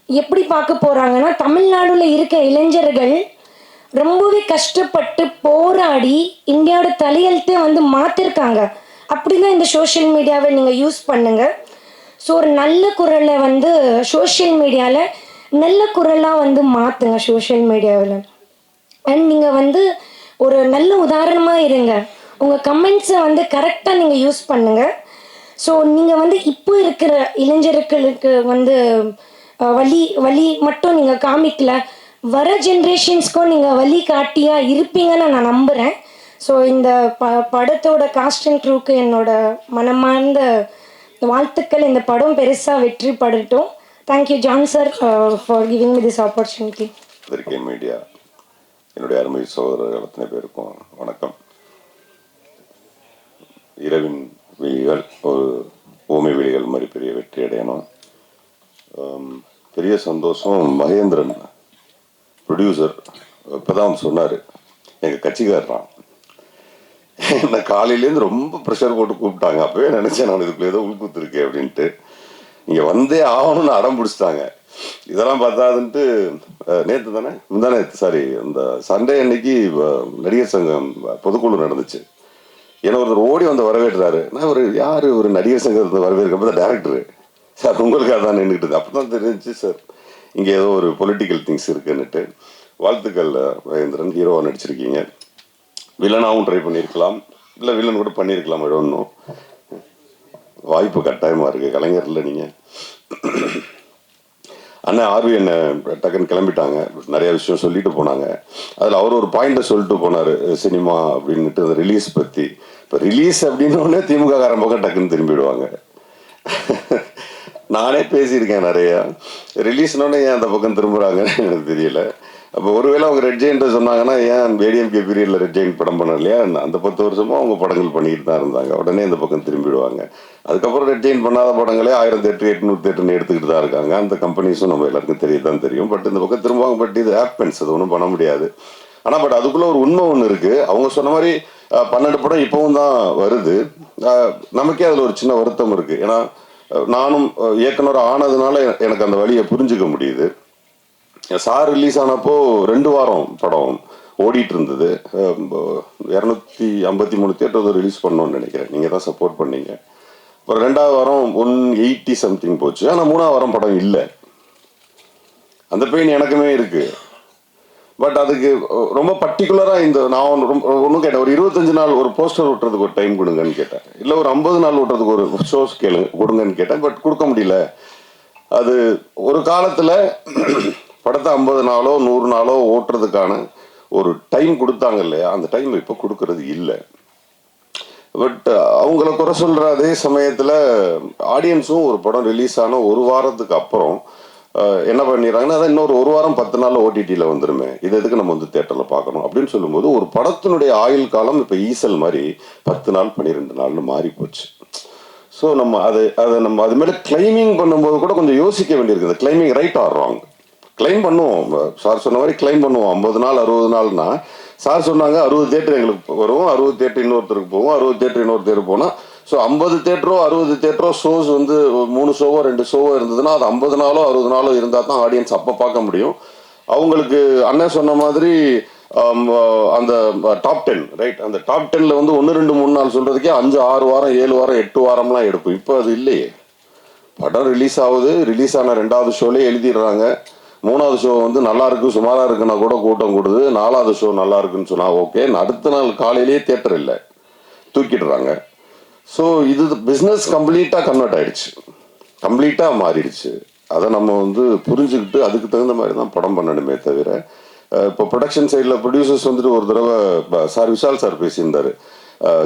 எப்படி பார்க்க போகிறாங்கன்னா, தமிழ்நாடுல இருக்க இளைஞர்கள் ரொம்பவே கஷ்டப்பட்டு போராடி இந்தியாவோட தலையெழுத்தை வந்து மாற்றிருக்காங்க. அப்படி தான் இந்த சோஷியல் மீடியாவை நீங்கள் யூஸ் பண்ணுங்கள். ஸோ ஒரு நல்ல குரலை வந்து சோஷியல் மீடியாவில் நல்ல குரலாக வந்து மாற்றுங்க சோஷியல் மீடியாவில். அண்ட் நீங்கள் வந்து ஒரு நல்ல உதாரணமாக இருங்க. உங்கள் கமெண்ட்ஸை வந்து கரெக்டாக நீங்கள் யூஸ் பண்ணுங்கள். ஸோ நீங்கள் வந்து இப்போ இருக்கிற இளைஞர்களுக்கு வந்து வழி மட்டும் நீங்கள் காமிக்கல, வர ஜென்ரேஷன்ஸ்க்கும் நீங்கள் வழி காட்டியாக இருப்பீங்கன்னு நான் நம்புகிறேன். ஸோ இந்த படத்தோட காஸ்ட் அண்ட் க்ரூக்கு என்னோட மனமார்ந்த வாழ்த்துக்கள். இந்த படம் பெருசாக வெற்றி படட்டும். Thank you John sir for giving me this opportunity. பத்திரிகை மீடியா என்னுடைய அருமை சகோதரர்கள் அத்தனை பேருக்கும் வணக்கம். இரவின் விழிகள் ஒரு ஊமை விழிகள் மாதிரி பெரிய வெற்றி அடையணும். பெரிய சந்தோஷம். மகேந்திரன் ப்ரொடியூசர் இப்போதான் சொன்னார், எங்கள் கட்சிக்காரன் என்ன காலையிலேருந்து ரொம்ப ப்ரெஷர் போட்டு கூப்பிட்டாங்க. அப்போவே நினச்சேன் நான் இதுக்குள்ள ஏதோ உள்குத்துருக்கேன் அப்படின்ட்டு. நீங்கள் வந்தே ஆகணும்னு அடம் பிடிச்சிட்டாங்க. இதெல்லாம் பார்த்தாதுன்ட்டு நேற்று தானே நேற்று சாரி அந்த சண்டே அன்னைக்கு நடிகர் சங்கம் பொதுக்குழு நடந்துச்சு. ஏன்னா ஒருத்தர் ஓடி வந்து வரவேற்றாரு. நான் ஒரு யார் ஒரு நடிகர் சங்கத்தை வரவேற்கிறப்ப தான் டேரக்டரு சார் உங்களுக்காக தான் நின்றுக்கிட்டு. அப்போ தான் தெரிஞ்சிச்சு சார் இங்கே ஏதோ ஒரு பொலிட்டிக்கல் திங்ஸ் இருக்குன்னுட்டு. வாழ்த்துக்கள் மகேந்திரன், ஹீரோவாக நடிச்சிருக்கீங்க. வில்லனாகவும் ட்ரை பண்ணியிருக்கலாம், இல்லை வில்லன் கூட பண்ணியிருக்கலாம். ஒன்றும் வாய்ப்பு கட்டாயமாக இருக்குது. கலைஞரில் நீங்கள் அண்ணன் ஆர்வி என்ன டக்குன்னு கிளம்பிட்டாங்க, நிறைய விஷயம் சொல்லிட்டு போனாங்க. அதில் அவர் ஒரு பாயிண்ட்டை சொல்லிட்டு போனார், சினிமா அப்படின்ட்டு அந்த ரிலீஸ் பற்றி. இப்போ ரிலீஸ் அப்படின்னோடனே திமுக காரன் பக்கம் டக்குன்னு திரும்பிடுவாங்க. நானே பேசியிருக்கேன் நிறையா. ரிலீஸ்னோடனே ஏன் அந்த பக்கம் திரும்புகிறாங்கன்னு எனக்கு தெரியல. அப்போ ஒருவேளை அவங்க ரெட் ஜெயின்ட் சொன்னாங்கன்னா, ஏன் ஏடிஎம்கே பீரியடில் ரெட் ஜெயின்ட் படம் பண்ண இல்லையா? அந்த 10 வருஷமும் அவங்க படங்கள் பண்ணிக்கிட்டு தான் இருந்தாங்க. உடனே இந்த பக்கம் திரும்பிடுவாங்க. அதுக்கப்புறம் ரெட் ஜெயின்ட் பண்ணாத படங்களே 1000 தேட்டர் 800 தேட்டர்னு எடுத்துக்கிட்டு தான் இருக்காங்க. அந்த கம்பெனிஸும் நம்ம எல்லாருக்கும் தெரியதான் தெரியும். பட் இந்த பக்கம் திரும்புவாங்க. பட் இது ஹேப்பன்ஸ், அது ஒன்றும் பண்ண முடியாது. ஆனால் பட் அதுக்குள்ளே ஒரு உண்மை ஒன்று இருக்குது. அவங்க சொன்ன மாதிரி 12 படம் இப்போவும் தான் வருது. நமக்கே அதில் ஒரு சின்ன வருத்தம் இருக்குது. ஏன்னா நானும் இயக்குனர் ஆனதுனால எனக்கு அந்த வழியை புரிஞ்சுக்க முடியுது. சார் ரிலீஸ் ஆனப்போ 2 வாரம் படம் ஓடிட்டு இருந்தது. 253 தேட்டர் ரிலீஸ் பண்ணோன்னு நினைக்கிறேன். நீங்கள் தான் சப்போர்ட் பண்ணீங்க. அப்புறம் 2வது வாரம் 180 சம்திங் போச்சு. ஆனால் 3வது வாரம் படம் இல்லை. அந்த பெயின் எனக்குமே இருக்குது. பட் அதுக்கு ரொம்ப பர்டிகுலராக இந்த நான் ஒன்றும் கேட்டேன், ஒரு 25 நாள் ஒரு போஸ்டர் விட்டுறதுக்கு ஒரு டைம் கொடுங்கன்னு கேட்டேன், இல்லை ஒரு 50 நாள் விட்டுறதுக்கு ஒரு ஷோஸ் கொடுங்கன்னு கேட்டேன். பட் கொடுக்க முடியல. அது ஒரு காலத்தில் படத்தை 50 நாளோ 100 நாளோ ஓட்டுறதுக்கான ஒரு டைம் கொடுத்தாங்க இல்லையா, அந்த டைம் இப்போ கொடுக்கறது இல்லை. பட் அவங்கள குறை சொல்கிற அதே சமயத்தில் ஆடியன்ஸும் ஒரு படம் ரிலீஸ் ஆன ஒரு வாரத்துக்கு அப்புறம் என்ன பண்ணிடுறாங்கன்னா, அதான் இன்னொரு ஒரு வாரம் 10 நாள் ஓடிடியில் வந்துருமே, இது எதுக்கு நம்ம வந்து தேட்டரில் பார்க்கணும் அப்படின்னு சொல்லும்போது ஒரு படத்தினுடைய ஆயுள் காலம் இப்போ ஈசல் மாதிரி 10 நாள் 12 நாள்னு மாறி போச்சு. ஸோ நம்ம அதை நம்ம அது மேலே கிளைமிங் பண்ணும்போது கூட கொஞ்சம் யோசிக்க வேண்டியிருக்குது. Claiming right or wrong? Claim பண்ணுவோம், சார் சொன்ன மாதிரி கிளைம் பண்ணுவோம். 50 நாள் 60 நாள்னா சார் சொன்னாங்க 60 தேட்டர் எங்களுக்கு வரும், 60 தேட்டர் இன்னொருத்தருக்கு போகும், 60 தேட்டர் இன்னொருத்தருக்கு போனால், ஸோ 50 தேட்டரோ 60 தேட்டரோ ஷோஸ் வந்து 3 ஷோவோ 2 ஷோவோ இருந்ததுன்னா அது 50 நாளோ 60 நாளோ இருந்தால் தான் ஆடியன்ஸ் அப்போ பார்க்க முடியும். அவங்களுக்கு அண்ணன் சொன்ன மாதிரி அந்த டாப் 10 ரைட், அந்த டாப் 10ல் வந்து 1 2 3 நாள் சொல்கிறதுக்கே 5 6 வாரம் 7 வாரம் 8 வாரம்லாம் எடுக்கும். இப்போ அது இல்லையே. படம் ரிலீஸ் ஆகுது, ரிலீஸ் ஆன 2வது ஷோலேயே எழுதிடுறாங்க. 3வது ஷோ வந்து நல்லா இருக்கு சுமாராக இருக்குன்னா கூட கூட்டம் கொடுது. 4வது ஷோ நல்லா இருக்குன்னு சொன்னால் ஓகே, அடுத்த நாள் காலையிலேயே தியேட்டர் இல்லை, தூக்கிடுறாங்க. ஸோ இது பிஸ்னஸ் கம்ப்ளீட்டாக கன்வெர்ட் ஆகிடுச்சு, கம்ப்ளீட்டாக மாறிடுச்சு. அதை நம்ம வந்து புரிஞ்சுக்கிட்டு அதுக்கு தகுந்த மாதிரி தான் படம் பண்ணணுமே தவிர, இப்போ ப்ரொடக்ஷன் சைடில் ப்ரொடியூசர்ஸ் வந்துட்டு ஒரு தடவை சார் விஷால் சார் பேசியிருந்தார்,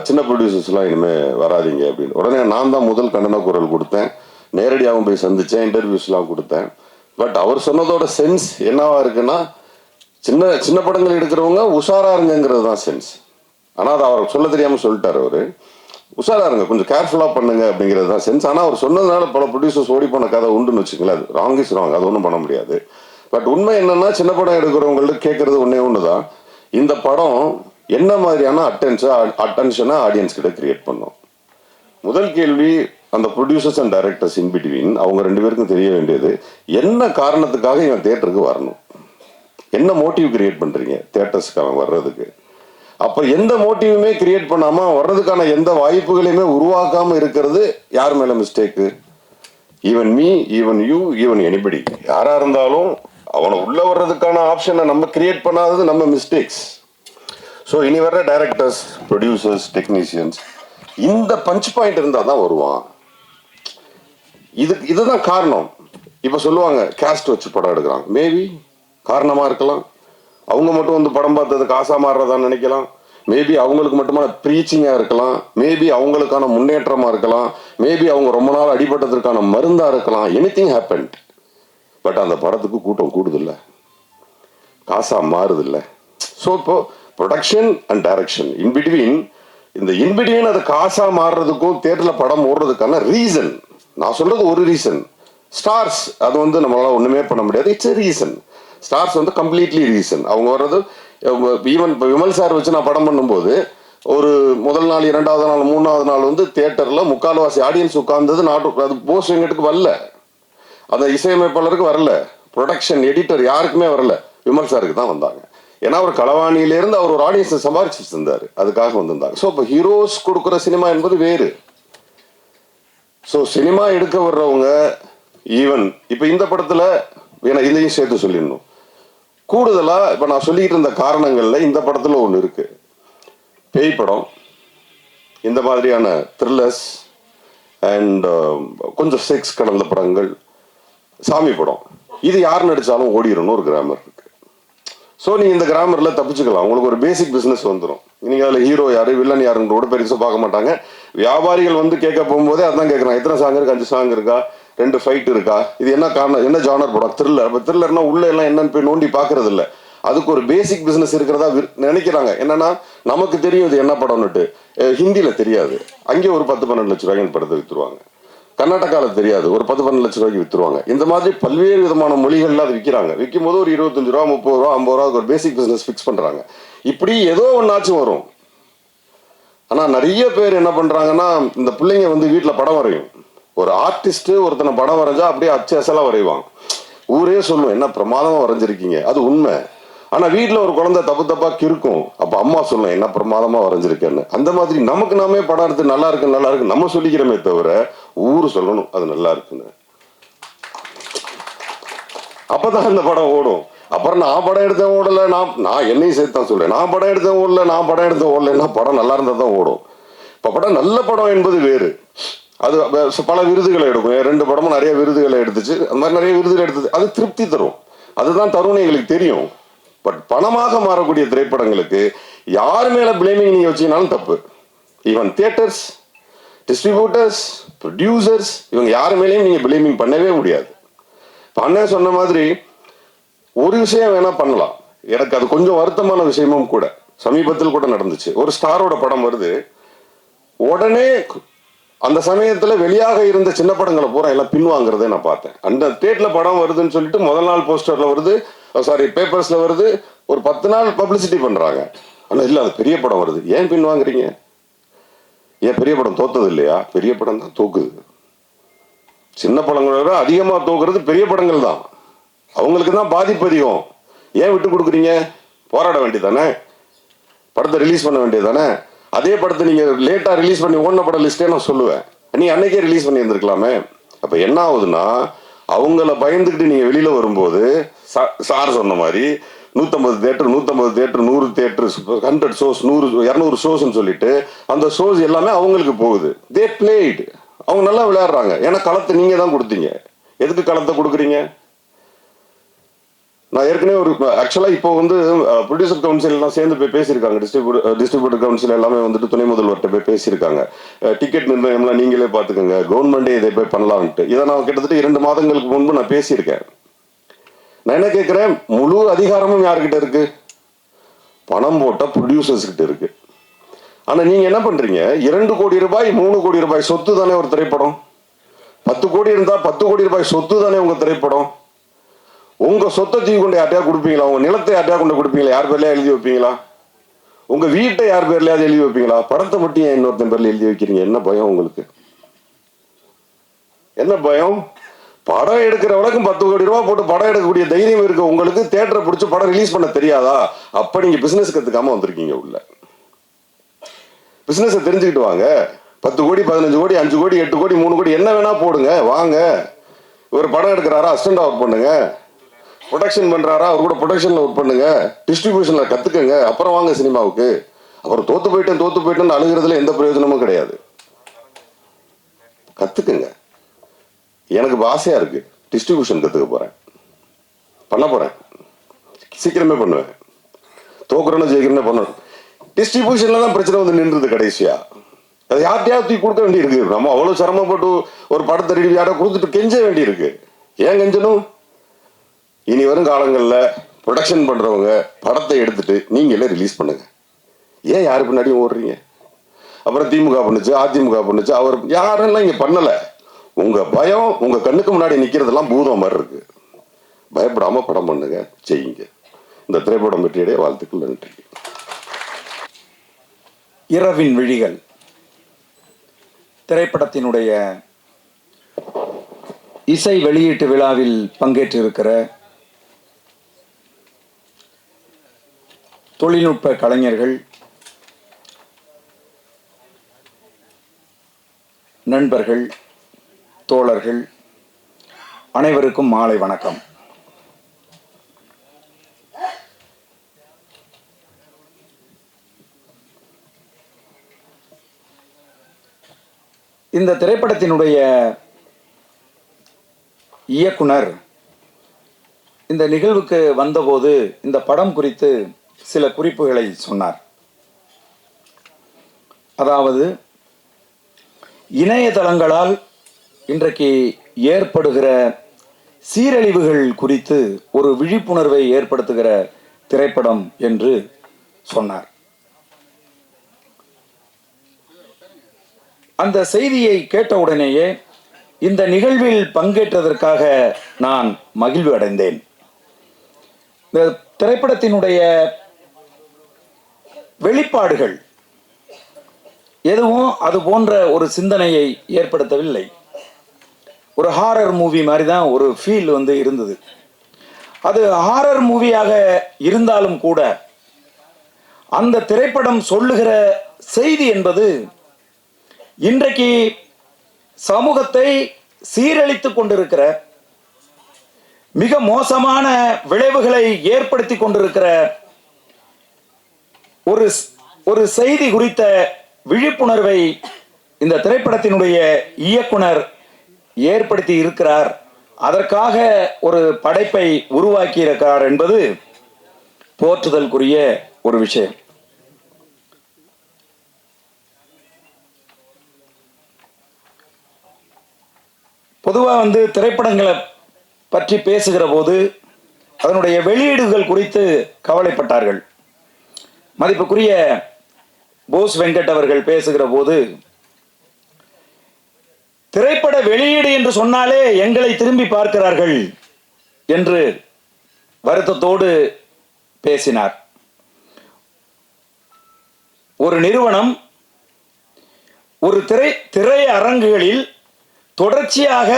சின்ன ப்ரொடியூசர்ஸ்லாம் இனிமேல் வராதிங்க அப்படின்னு. உடனே நான் தான் முதல் கண்டன குரல் கொடுத்தேன், நேரடியாகவும் போய் சந்தித்தேன், இன்டர்வியூஸ்லாம் கொடுத்தேன். பட் அவர் சொன்னதோட சென்ஸ் என்னவா இருக்குன்னா, சின்ன சின்ன படங்கள் எடுக்கிறவங்க உஷாரா இருங்கிறது தான் சென்ஸ். ஆனால் அதை அவர் சொல்ல தெரியாமல் சொல்லிட்டார். அவர் உஷாரா இருங்க, கொஞ்சம் கேர்ஃபுல்லாக பண்ணுங்க அப்படிங்கிறது தான் சென்ஸ். ஆனால் அவர் சொன்னதுனால பல ப்ரொடியூசர்ஸ் ஓடி போன கதை உண்டுன்னு வச்சுங்களேன். அது ராங் இஸ் ராங், அது ஒன்றும் பண்ண முடியாது. பட் உண்மை என்னன்னா, சின்ன படம் எடுக்கிறவங்கள்ட்ட கேட்கறது ஒன்று தான், இந்த படம் என்ன மாதிரியான அட்டென்ஷனை ஆடியன்ஸ் கிட்ட கிரியேட் பண்ணும். முதல் கேள்வி, அந்த producers and directors in between அவங்க 2 பேருக்கும் தெரிய வேண்டியது, என்ன காரணத்துக்காக இவன் தியேட்டருக்கு வரணும், என்ன மோட்டிவ் கிரியேட் பண்ணுறீங்க தியேட்டர்ஸ்க்கு அவன் வர்றதுக்கு. அப்போ எந்த மோட்டிவுமே கிரியேட் பண்ணாமல் வர்றதுக்கான எந்த வாய்ப்புகளையுமே உருவாக்காமல் இருக்கிறது யார் மேலே mistake? Even me, even you, even anybody, யாராக இருந்தாலும் அவனை உள்ளே வர்றதுக்கான ஆப்ஷனை நம்ம கிரியேட் பண்ணாதது நம்ம மிஸ்டேக்ஸ். ஸோ இனி வர்ற டைரக்டர்ஸ், ப்ரொடியூசர்ஸ், டெக்னீஷியன்ஸ் இந்த பஞ்ச் பாயிண்ட் இருந்தால் தான் வருவான். இதுதான் காரணம். இப்போ சொல்லுவாங்க கேஸ்ட் வச்சு படம் எடுக்கிறாங்க, மேபி காரணமாக இருக்கலாம். அவங்க மட்டும் வந்து படம் பார்த்தது காசா மாறுறதான்னு நினைக்கலாம். மேபி அவங்களுக்கு மட்டுமான ப்ரீச்சிங்காக இருக்கலாம், மேபி அவங்களுக்கான முன்னேற்றமாக இருக்கலாம், மேபி அவங்க ரொம்ப நாள் அடிபட்டதற்கான மருந்தாக இருக்கலாம். Anything happened. பட் அந்த படத்துக்கு கூட்டம் கூடுதில்லை, காசா மாறுதில்லை. ஸோ இப்போ ப்ரொடக்ஷன் அண்ட் டைரக்ஷன் இன்பிட்வீன், இந்த இன்பிட்வீன் அது காசா மாறுறதுக்கும் தேட்டரில் படம் ஓடுறதுக்கான ரீசன், நான் சொல்றது ஒரு ரீசன். ஸ்டார்ஸ் அது வந்து நம்மளால ஒன்றுமே பண்ண முடியாது, இட்ஸ் எ ரீசன். ஸ்டார்ஸ் வந்து கம்ப்ளீட்லி ரீசன். அவங்க வர்றது ஈவன் இப்போ விமல் சார் வச்சு நான் படம் பண்ணும்போது ஒரு முதல் நாள் 2வது நாள் 3வது நாள் வந்து தியேட்டரில் முக்கால்வாசி ஆடியன்ஸ் உட்கார்ந்தது அது போஸ்ட் எங்கிட்டுக்கு வரல, அந்த இசையமைப்பாளருக்கு வரல, ப்ரொடக்ஷன் எடிட்டர் யாருக்குமே வரல, விமல் சாருக்கு தான் வந்தாங்க. ஏன்னா அவர் களவாணியிலேருந்து அவர் ஒரு ஆடியன்ஸை சம்பாரிச்சு இருந்தார், அதுக்காக வந்திருந்தாங்க. ஸோ இப்போ ஹீரோஸ் கொடுக்குற சினிமா என்பது வேறு. ஸோ சினிமா எடுக்க வர்றவங்க ஈவன் இப்போ இந்த படத்தில் ஏன்னா இதையும் சேர்த்து சொல்லிடணும், கூடுதலாக இப்போ நான் சொல்லிக்கிட்டு இருந்த காரணங்களில் இந்த படத்தில் ஒன்று இருக்கு. பேய் படம், இந்த மாதிரியான த்ரில்லர்ஸ் அண்ட் கொஞ்சம் செக்ஸ் கலந்த படங்கள், சாமி படம், இது யார் நடித்தாலும் ஓடிடணும் ஒரு கிராமர் இருக்கு. ஸோ நீங்கள் இந்த கிராமரில் தப்பிச்சுக்கலாம், உங்களுக்கு ஒரு பேசிக் பிஸ்னஸ் வந்துடும். நீங்கள் அதில் ஹீரோ யார் வில்லன் யாருன்னு கூட பெருசாக பார்க்க மாட்டாங்க. வியாபாரிகள் வந்து கேட்க போகும்போதே அதான் கேட்குறாங்க, எத்தனை சாங் இருக்கு, 5 சாங் இருக்கா, 2 ஃபைட் இருக்கா, இது என்ன காரணம், என்ன ஜானர் படம், த்ரில்லர். அப்போ த்ரில்லர்னா உள்ள எல்லாம் என்னன்னு போய் நோண்டி பார்க்கறது இல்லை, அதுக்கு ஒரு பேசிக் பிஸ்னஸ் இருக்கிறதா நினைக்கிறாங்க. என்னன்னா நமக்கு தெரியும் இது என்ன படம்னுட்டு, ஹிந்தியில் தெரியாது, அங்கே ஒரு 10-12 லட்ச ரூபாய்க்கு படத்தை விற்றுருவாங்க. கர்நாடகாவில் தெரியாது, ஒரு 10-12 லட்ச ரூபாய்க்கு விற்றுருவாங்க. இந்த மாதிரி பல்வேறு விதமான மொழிகள்லாம் அது விற்கிறாங்க. விற்கும் போது ஒரு 25 ரூபா 30 ரூபா 50 ரூபா ஒரு பேசிக் பிஸ்னஸ் ஃபிக்ஸ் பண்ணுறாங்க. இப்படி ஏதோ ஒன்றாச்சும் வரும். ஆனால் நிறைய பேர் என்ன பண்ணுறாங்கன்னா, இந்த பிள்ளைங்க வந்து வீட்டில் படம் வரையும், ஒரு ஆர்டிஸ்ட் ஒருத்தனை படம் வரைஞ்சா அப்படியே அச்சு அசலாக வரைவாங்க, ஊரே சொல்லுவோம் என்ன பிரமாதமாக வரைஞ்சிருக்கீங்க, அது உண்மை. ஆனால் வீட்டில் ஒரு குழந்தை தப்பாக கிறுக்கும், அப்போ அம்மா சொல்லுவேன் என்ன பிரமாதமாக வரைஞ்சிருக்கேன்னு. அந்த மாதிரி நமக்கு நாமே படம் எடுத்து நல்லா இருக்கு நம்ம சொல்லிக்கிறோமே தவிர ஊர் சொல்லணும் அது நல்லா இருக்குன்னு. அப்போதான் இந்த படம் ஓடும். அப்புறம் நான் படம் எடுத்தேன் ஓடலை, நான் என்னையும் சேர்த்து தான் சொல்றேன். நான் படம் எடுத்தேன் ஓடலைன்னா படம் நல்லா இருந்தால் தான் ஓடும். இப்போ படம் நல்ல படம் என்பது வேறு. அது பல விருதுகளை எடுக்கும். 2 படமும் நிறைய விருதுகளை எடுத்துச்சு. அந்த மாதிரி நிறைய விருதுகள் எடுத்தது, அது திருப்தி தரும். அதுதான் தருணம் எங்களுக்கு தெரியும். பட் பணமாக மாறக்கூடிய திரைப்படங்களுக்கு யார் மேல பிளேமிங் நீங்க வச்சீங்கனாலும் தப்பு. ஈவன் தியேட்டர்ஸ், டிஸ்ட்ரிபியூட்டர்ஸ், ப்ரொடியூசர்ஸ், இவங்க யார் மேலேயும் நீங்க பிளேமிங் பண்ணவே முடியாது. அண்ணன் சொன்ன மாதிரி ஒரு விஷயம் வேணா பண்ணலாம். எனக்கு அது கொஞ்சம் வருத்தமான விஷயமும் கூட. சமீபத்தில் கூட நடந்துச்சு. ஒரு ஸ்டாரோட படம் வருது, உடனே அந்த சமயத்துல வெளியாக இருந்த சின்ன படங்களை பூரா எல்லாம் பின்வாங்கிறதே நான் பார்த்தேன். அந்த தேட்டர்ல படம் வருதுன்னு சொல்லிட்டு முதல் நாள் போஸ்டர்ல வருது, பேப்பர்ஸ்ல வருது, ஒரு 10 நாள் பப்ளிசிட்டி பண்றாங்க. ஆனா இல்ல, அது பெரிய படம் வருது, ஏன் பின்வாங்குறீங்க? ஏன் பெரிய படம் தோத்தது இல்லையா? பெரிய படம் தான் தோக்குது. சின்ன படங்களோட அதிகமா தோக்குறது பெரிய படங்கள் தான். அவங்களுக்கு தான் பாதிப்பு அதிகம். ஏன் விட்டு கொடுக்குறீங்க? போராட வேண்டியதானே, படத்தை ரிலீஸ் பண்ண வேண்டியதானே. அதே படத்தை நீங்க லேட்டா ரிலீஸ் பண்ணி ஓடின படம் லிஸ்டே நான் சொல்லுவேன், நீ அன்னைக்கே ரிலீஸ் பண்ணி இருந்திருக்கலாமே. அப்ப என்ன ஆகுதுன்னா, அவங்கள பயந்துக்கிட்டு நீங்க வெளியில வரும்போது சார் சொன்ன மாதிரி 150 தேட்டர் 100 தேட்டர் 100 ஷோஸ் 200 ஷோஸ்ன்னு சொல்லிட்டு அந்த ஷோஸ் எல்லாமே அவங்களுக்கு போகுது. தே பிளேட், அவங்க நல்லா விளையாடுறாங்க. ஏன்னா களத்தை நீங்க தான் கொடுத்தீங்க. எதுக்கு களத்தை கொடுக்குறீங்க? நான் ஏற்கனவே ஆக்சுவலா இப்போ ப்ரொடியூசர் கவுன்சில் எல்லாம் சேர்ந்து போய் பேசியிருக்காங்க. டிஸ்ட்ரிபியூட்டர் கவுன்சில் எல்லாமே துணை முதல்வர்கிட்ட போய் பேசியிருக்காங்க. டிக்கெட் நிர்ணயம்லாம் நீங்களே பார்த்துக்கோங்க, கவர்மெண்டே இதை போய் பண்ணலான்ட்டு. இதை நான் கிட்டத்தட்ட 2 மாதங்களுக்கு முன்பு நான் பேசியிருக்கேன். நான் என்ன கேட்கிறேன், முழு அதிகாரமும் யாருக்கிட்ட இருக்கு? பணம் போட்ட ப்ரொடியூசர்ஸ் கிட்ட இருக்கு. ஆனா நீங்க என்ன பண்றீங்க? 2 கோடி ரூபாய் 3 கோடி ரூபாய் சொத்து தானே ஒரு திரைப்படம். 10 கோடி இருந்தா 10 கோடி ரூபாய் சொத்து தானே உங்க திரைப்படம். உங்க சொத்தை தூக்கி கொண்டு யார்ட்டையா கொடுப்பீங்களா? உங்க நிலத்தை யார்ட்டையா கொண்டு கொடுப்பீங்களா? யார் பேர்லயா எழுதி வைப்பீங்களா? உங்க வீட்டை யார் பேர்லயாவது எழுதி வைப்பீங்களா? படத்தை மட்டும் ஏன் இன்னொருத்தன் பேர்ல எழுதி வைக்கிறீங்க? என்ன பயம் உங்களுக்கு? என்ன பயம்? படம் எடுக்கிறவளுக்கும் 10 கோடி ரூபாய் போட்டு படம் எடுக்கக்கூடிய தைரியம் இருக்கு உங்களுக்கு. தியேட்டரை பிடிச்சி படம் ரிலீஸ் பண்ண தெரியாதா? அப்ப நீங்க பிசினஸ் கத்துக்காம வந்திருக்கீங்க உள்ள. பிசினஸ் தெரிஞ்சுக்கிட்டு வாங்க. 10 கோடி 15 கோடி 5 கோடி 8 கோடி 3 கோடி என்ன வேணா போடுங்க, வாங்க. ஒரு படம் எடுக்கிறாரா, அசிஸ்டன்ட் ஒர்க் பண்ணுங்க. ப்ரொடக்ஷன் பண்றாரா, அவர் கூட ப்ரொடக்ஷன்ல ஒர்க் பண்ணுங்க. டிஸ்ட்ரிபியூஷன்ல கத்துக்கங்க, அப்புறம் வாங்க சினிமாவுக்கு. அப்புறம் தோத்து போயிட்டேன்னு அழுகிறதுல எந்த பிரயோஜனமும் கிடையாது. கத்துக்குங்க. எனக்கு ஆசையா இருக்கு, டிஸ்ட்ரிபியூஷன் கத்துக்க போறேன், பண்ண போறேன், சீக்கிரமே பண்ணுவேன். தோக்குறேன்னு ஜெயிக்கிறேன்னு பண்ணணும். டிஸ்ட்ரிபியூஷன்ல தான் பிரச்சனை நின்றுது கடைசியா. அதை யார்ட்டையாவது தூக்கி கொடுக்க வேண்டியிருக்கு. நம்ம அவ்வளவு சிரமப்பட்டு ஒரு படத்தை ரெடி யாரை கொடுத்துட்டு கெஞ்ச வேண்டியிருக்கு. ஏன் கெஞ்சணும்? இனி வரும் காலங்களில் ப்ரொடக்ஷன் பண்றவங்க படத்தை எடுத்துட்டு நீங்களே ரிலீஸ் பண்ணுங்க. ஏன் யாரு பின்னாடியும் ஓடுறீங்க? அப்புறம் திமுக பண்ணுச்சு, அதிமுக பண்ணுச்சு, அவர் யாரெல்லாம் இங்க பண்ணல. உங்க பயம் உங்க கண்ணுக்கு முன்னாடி நிக்கிறதெல்லாம் பூதம் மாதிரி இருக்கு. பயப்படாம படம் பண்ணுங்க, செய்யுங்க. இந்த திரைப்படம் வெற்றியடைய வாழ்த்துக்கள். நன்றி. இரவின் விழிகள் திரைப்படத்தினுடைய இசை வெளியீட்டு விழாவில் பங்கேற்றிருக்கிற தொழில்நுட்ப கலைஞர்கள், நண்பர்கள், தோழர்கள் அனைவருக்கும் மாலை வணக்கம். இந்த திரைப்படத்தினுடைய இயக்குனர் இந்த நிகழ்வுக்கு வந்தபோது இந்த படம் குறித்து சில குறிப்புகளை சொன்னார். அதாவது, இணையதளங்களால் இன்றைக்கு ஏற்படுகிற சீரழிவுகள் குறித்து ஒரு விழிப்புணர்வை ஏற்படுத்துகிற திரைப்படம் என்று சொன்னார். அந்த செய்தியை கேட்டவுடனேயே இந்த நிகழ்வில் பங்கேற்றதற்காக நான் மகிழ்வு அடைந்தேன். இந்த திரைப்படத்தினுடைய வெளிப்பாடுகள் எதுவும் அது போன்ற ஒரு சிந்தனையை ஏற்படுத்தவில்லை. ஒரு ஹாரர் மூவி மாதிரி தான் ஒரு ஃபீல் இருந்தது. அது ஹாரர் மூவியாக இருந்தாலும் கூட அந்த திரைப்படம் சொல்லுகிற செய்தி என்பது இன்றைக்கு சமூகத்தை சீரழித்துக் கொண்டிருக்கிற மிக மோசமான விளைவுகளை ஏற்படுத்தி கொண்டிருக்கிற ஒரு செய்தி குறித்த விழிப்புணர்வை இந்த திரைப்படத்தினுடைய இயக்குனர் ஏற்படுத்தி இருக்கிறார். அதற்காக ஒரு படைப்பை உருவாக்கி இருக்கிறார் என்பது போற்றுதலுக்குரிய ஒரு விஷயம். பொதுவாக திரைப்படங்களை பற்றி பேசுகிற போது அதனுடைய வெளியீடுகள் குறித்து கவலைப்பட்டார்கள். மதிப்புக்குரிய போஸ் வெங்கட் அவர்கள் பேசுகிற போது, திரைப்பட வெளியீடு என்று சொன்னாலே எங்களை திரும்பி பார்க்கிறார்கள் என்று வருத்தத்தோடு பேசினார். ஒரு நிறுவனம் ஒரு திரையரங்குகளில் தொடர்ச்சியாக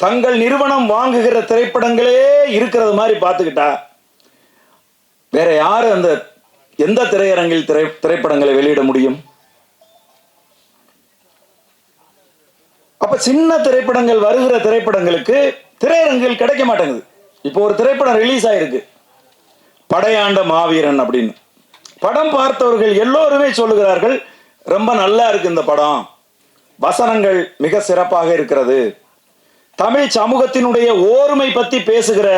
தங்கள் நிறுவனம் வாங்குகிற திரைப்படங்களே இருக்கிறது மாதிரி பார்த்துக்கிட்டா வேற யாரு எந்த திரையரங்கில் திரைப்படங்களை வெளியிட முடியும்? அப்ப சின்ன திரைப்படங்கள் வருகிற திரைப்படங்களுக்கு திரையரங்கில் கிடைக்க மாட்டேங்குது. இப்போ ஒரு திரைப்படம் ரிலீஸ் ஆயிருக்கு, படையாண்ட மாவீரன் அப்படின்னு. படம் பார்த்தவர்கள் எல்லோருமே சொல்லுகிறார்கள், ரொம்ப நல்லா இருக்கு இந்த படம், வசனங்கள் மிக சிறப்பாக இருக்கிறது, தமிழ் சமூகத்தினுடைய ஓர்மை பத்தி பேசுகிற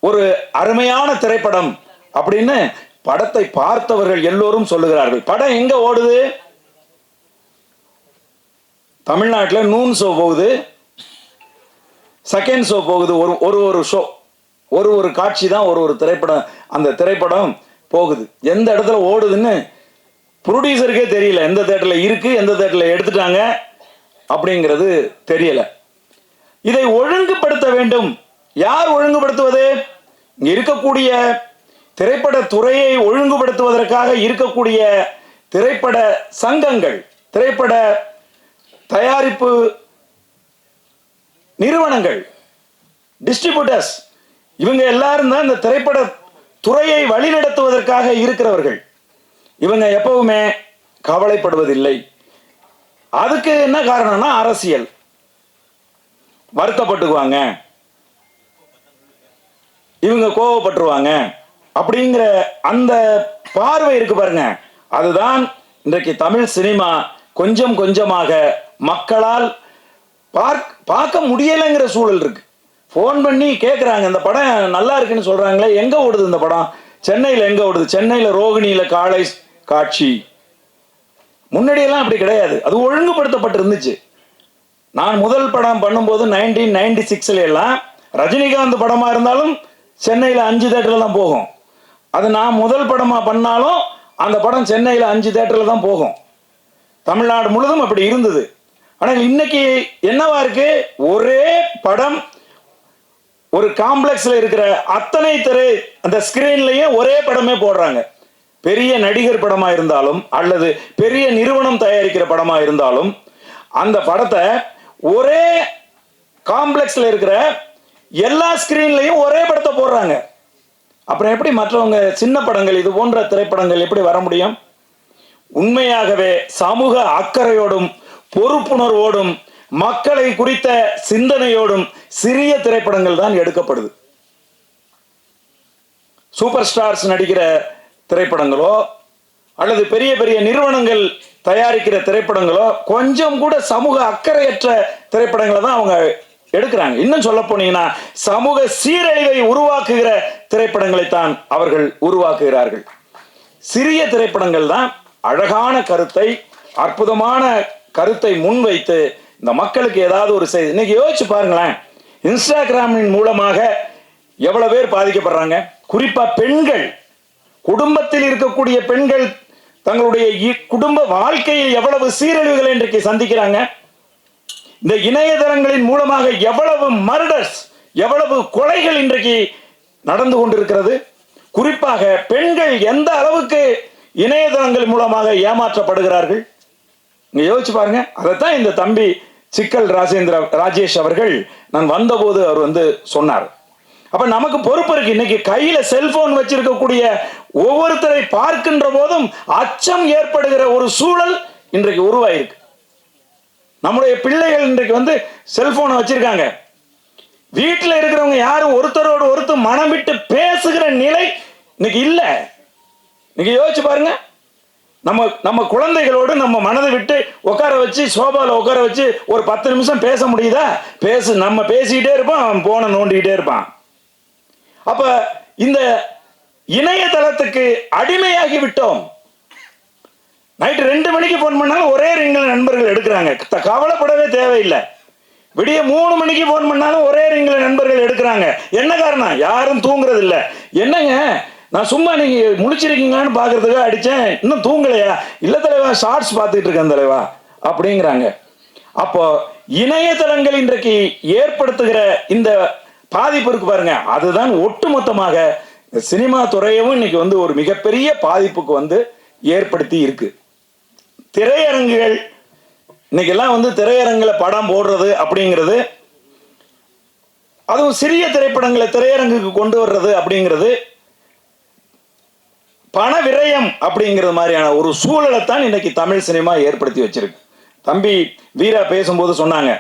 ஒரு அருமையான திரைப்படம் அப்படின்னு படத்தை பார்த்தவர்கள் எல்லோரும் சொல்லுகிறார்கள். படம் எங்க ஓடுது? தமிழ்நாட்டில் நூன் ஷோ போகுது, செகண்ட் ஷோ போகுது, ஒரு ஷோ, ஒரு காட்சி தான் ஒரு திரைப்படம். அந்த திரைப்படம் போகுது, எந்த இடத்துல ஓடுதுன்னு ப்ரொடியூசருக்கே தெரியல. எந்த தேட்டர்ல இருக்கு, எந்த தேட்டர்ல எடுத்துட்டாங்க அப்படிங்கிறது தெரியல. இதை ஒழுங்குபடுத்த வேண்டும். யார் ஒழுங்குபடுத்துவது? இங்க இருக்கக்கூடிய திரைப்பட துறையை ஒழுங்குபடுத்துவதற்காக இருக்கக்கூடிய திரைப்பட சங்கங்கள், திரைப்பட தயாரிப்பு நிறுவனங்கள், டிஸ்ட்ரிபியூட்டர்ஸ், இவங்க எல்லாரும் தான் இந்த திரைப்பட துறையை வழிநடத்துவதற்காக இருக்கிறவர்கள். இவங்க எப்பவுமே கவலைப்படுவதில்லை. அதுக்கு என்ன காரணம்னா அரசியல். வருத்தப்பட்டுக்குவாங்க, இவங்க கோவப்பட்டுருவாங்க அப்படிங்கிற அந்த பார்வை இருக்கு பாருங்க. அதுதான் இன்றைக்கு தமிழ் சினிமா கொஞ்சம் கொஞ்சமாக மக்களால் பார்க்க முடியலைங்கிற சூழல் இருக்கு. ஃபோன் பண்ணி கேட்குறாங்க, இந்த படம் நல்லா இருக்குன்னு சொல்றாங்களே, எங்க ஓடுது இந்த படம்? சென்னையில் எங்க ஓடுது? சென்னையில் ரோகிணியில காலை காட்சி. முன்னாடியெல்லாம் அப்படி கிடையாது, அது ஒழுங்குபடுத்தப்பட்டு இருந்துச்சு. நான் முதல் படம் பண்ணும்போது 1996 எல்லாம் ரஜினிகாந்த் படமா இருந்தாலும் சென்னையில் 5 தேட்டர்ல தான் போகும். அது நான் முதல் படமா பண்ணாலும் அந்த படம் சென்னையில் 5 தேட்டர்ல தான் போகும். தமிழ்நாடு முழுதும் அப்படி இருந்தது. ஆனால் இன்னைக்கு என்னவா இருக்கு? ஒரே படம் ஒரு காம்ப்ளெக்ஸ்ல இருக்கிற அத்தனை அந்த ஸ்கிரீன்லயும் ஒரே படமே போடுறாங்க. பெரிய நடிகர் படமா இருந்தாலும் அல்லது பெரிய நிறுவனம் தயாரிக்கிற படமா இருந்தாலும் அந்த படத்தை ஒரே காம்ப்ளெக்ஸ்ல இருக்கிற எல்லா ஸ்கிரீன்லயும் ஒரே படத்தை போடுறாங்க. அப்புறம் எப்படி மற்றவங்க சின்ன படங்கள், இது போன்ற திரைப்படங்கள் எப்படி வர முடியும்? உண்மையாகவே சமூக அக்கறையோடும் பொறுப்புணர்வோடும் மக்களை குறித்த சிந்தனையோடும் சிறிய திரைப்படங்கள் தான் எடுக்கப்படுது. சூப்பர் ஸ்டார்ஸ் நடிக்கிற திரைப்படங்களோ அல்லது பெரிய பெரிய நிறுவனங்கள் தயாரிக்கிற திரைப்படங்களோ கொஞ்சம் கூட சமூக அக்கறையற்ற திரைப்படங்களை தான் அவங்க எடுக்கிறாங்க. இன்னும் சொல்ல போனீங்கன்னா சமூக சீரழிவை உருவாக்குகிற திரைப்படங்களை தான் அவர்கள் உருவாக்குகிறார்கள். சிறிய திரைப்படங்கள் தான் அழகான கருத்தை, அற்புதமான கருத்தை முன்வைத்து இந்த மக்களுக்கு ஏதாவது ஒரு செய்தி. இன்னைக்கு யோசிச்சு பாருங்களேன், இன்ஸ்டாகிராமின் மூலமாக எவ்வளவு பேர் பாதிக்கப்படுறாங்க. குறிப்பா பெண்கள், குடும்பத்தில் இருக்கக்கூடிய பெண்கள் தங்களுடைய குடும்ப வாழ்க்கையில் எவ்வளவு சீரழிவுகளை இன்றைக்கு சந்திக்கிறாங்க. இந்த இணையதளங்களின் மூலமாக எவ்வளவு மர்டர்ஸ், எவ்வளவு கொலைகள் இன்றைக்கு நடந்து கொண்டிருக்கிறது. குறிப்பாக பெண்கள் எந்த அளவுக்கு இணையதளங்கள் மூலமாக ஏமாற்றப்படுகிறார்கள் இங்க யோசிச்சு பாருங்க. அதைத்தான் இந்த தம்பி சிக்கல் ராஜேஷ் அவர்கள் நான் வந்தபோது அவர் சொன்னார். அப்ப நமக்கு பொறுப்பு இருக்கு. இன்னைக்கு கையில செல்போன் வச்சிருக்கக்கூடிய ஒவ்வொருத்தரை பார்க்கின்ற போதும் அச்சம் ஏற்படுகிற ஒரு சூழல் இன்றைக்கு உருவாயிருக்கு. நம்முடைய பிள்ளைகள் இன்றைக்கு செல்போனை வச்சிருக்காங்க. வீட்டில் இருக்கிறவங்க யாரும் ஒருத்தரோடு ஒருத்தர் மனம் விட்டு பேசுகிற நிலை இன்னைக்கு இல்லை. இன்னைக்கு யோசிச்சு பாருங்க, நம்ம குழந்தைகளோடு நம்ம மனதை விட்டு உட்கார வச்சு சோபாவில் உட்கார வச்சு ஒரு 10 நிமிஷம் பேச முடியுதா? நம்ம பேசிக்கிட்டே இருப்போம், அவன் போனை நோண்டிக்கிட்டே இருப்பான். அப்ப இந்த இணையதளத்துக்கு அடிமையாகி விட்டோம். நைட்டு 2 மணிக்கு போன் பண்ணாலும் ஒரே ரிங்கில் நண்பர்கள் எடுக்கிறாங்க, கவலைப்படவே தேவையில்லை. விடிய 3 மணிக்கு போன் பண்ணாலும் ஒரே ரிங்கில் நண்பர்கள் எடுக்கிறாங்க. என்ன காரணம்? யாரும் தூங்குறது இல்லை. என்னங்க, நான் சும்மா நீங்க முழிச்சிருக்கீங்களான்னு பாக்குறதுக்காக அடிச்சேன், இன்னும் தூங்கலையா? இல்ல தலைவா, ஷார்ட்ஸ் பார்த்துட்டு இருக்கேன் தலைவா அப்படிங்கிறாங்க. அப்போ இணையதளங்கள் இன்றைக்கு ஏற்படுத்துகிற இந்த பாதிப்பு இருக்கு பாருங்க, அதுதான் ஒட்டுமொத்தமாக சினிமா துறையவும் இன்னைக்கு வந்து ஒரு மிகப்பெரிய பாதிப்புக்கு வந்து ஏற்படுத்தி இருக்கு. திரையரங்குகள் இன்னைக்கெல்லாம் வந்து திரையரங்குல படம் போடுறது அப்படிங்கிறது, அதுவும் சிறிய திரைப்படங்களை திரையரங்குக்கு கொண்டு வர்றது அப்படிங்கிறது பண விரயம் அப்படிங்கிறது மாதிரியான ஒரு சூழலை தான் இன்னைக்கு தமிழ் சினிமா ஏற்படுத்தி வச்சிருக்கு. தம்பி வீரா பேசும்போது சொன்னாங்க,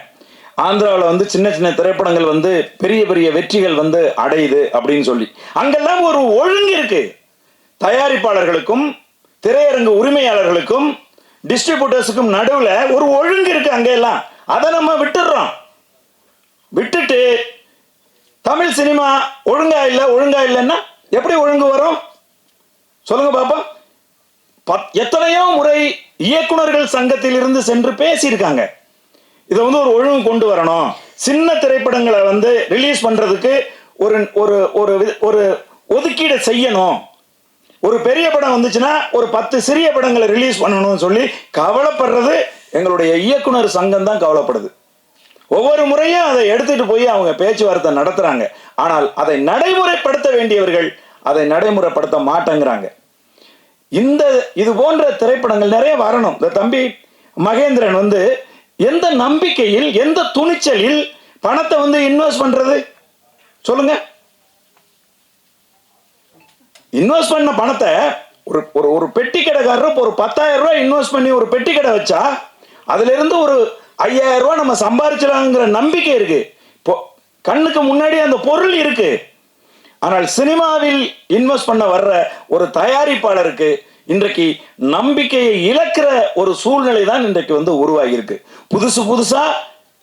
ஆந்திராவில் வந்து சின்ன சின்ன திரைப்படங்கள் வந்து பெரிய பெரிய வெற்றிகள் வந்து அடையுது அப்படின்னு சொல்லி. அங்கெல்லாம் ஒரு ஒழுங்கு இருக்கு. தயாரிப்பாளர்களுக்கும் திரையரங்கு உரிமையாளர்களுக்கும் டிஸ்ட்ரிபியூட்டர்ஸுக்கும் நடுவில் ஒரு ஒழுங்கு இருக்கு அங்கெல்லாம். அதை நம்ம விட்டுடுறோம். விட்டுட்டு தமிழ் சினிமா ஒழுங்கா இல்லைன்னா எப்படி ஒழுங்கு வரும் சொல்லுங்க பாப்பா. எத்தனையோ முறை இயக்குனர்கள் சங்கத்தில் இருந்து சென்று பேசியிருக்காங்க, இதை வந்து ஒரு ஒழுங்கு கொண்டு வரணும், சின்ன திரைப்படங்களை வந்து ரிலீஸ் பண்றதுக்கு ஒரு ஒரு ஒரு ஒதுக்கீடு செய்யணும், ஒரு பெரிய படம் வந்துச்சுன்னா ஒரு 10 சிறிய படங்களை ரிலீஸ் பண்ணணும்னு சொல்லி கவலைப்படுறது எங்களுடைய இயக்குனர் சங்கம் தான் கவலைப்படுது. ஒவ்வொரு முறையும் அதை எடுத்துட்டு போய் அவங்க பேச்சுவார்த்தை நடத்துறாங்க. ஆனால் அதை நடைமுறைப்படுத்த வேண்டியவர்கள் அதை நடைமுறைப்படுத்த மாட்டேங்கிறாங்க. இது போன்ற திரைப்படங்கள் நிறைய வரணும். இந்த தம்பி மகேந்திரன் வந்து எந்த நம்பிக்கையில் எந்த துணிச்சலில் பணத்தை வந்து இன்வெஸ்ட் பண்றது சொல்லுங்க. இன்வெஸ்ட் பண்ண பணத்தை ஒரு பெட்டி கடைக்காரர் ஒரு 10,000 ரூபாய் இன்வெஸ்ட் பண்ணி ஒரு பெட்டி கடை வச்சா அதுல இருந்து ஒரு 5,000 ரூபாய் நம்ம சம்பாதிச்சிடலாங்கிற நம்பிக்கை இருக்கு. கண்ணுக்கு முன்னாடி அந்த பொருள் இருக்கு. ஆனால் சினிமாவில் இன்வெஸ்ட் பண்ண வர்ற ஒரு தயாரிப்பாளருக்கு இன்றைக்கு நம்பிக்கையை இழக்கிற ஒரு சூழ்நிலை தான் இன்றைக்கு வந்து உருவாகி இருக்கு. புதுசா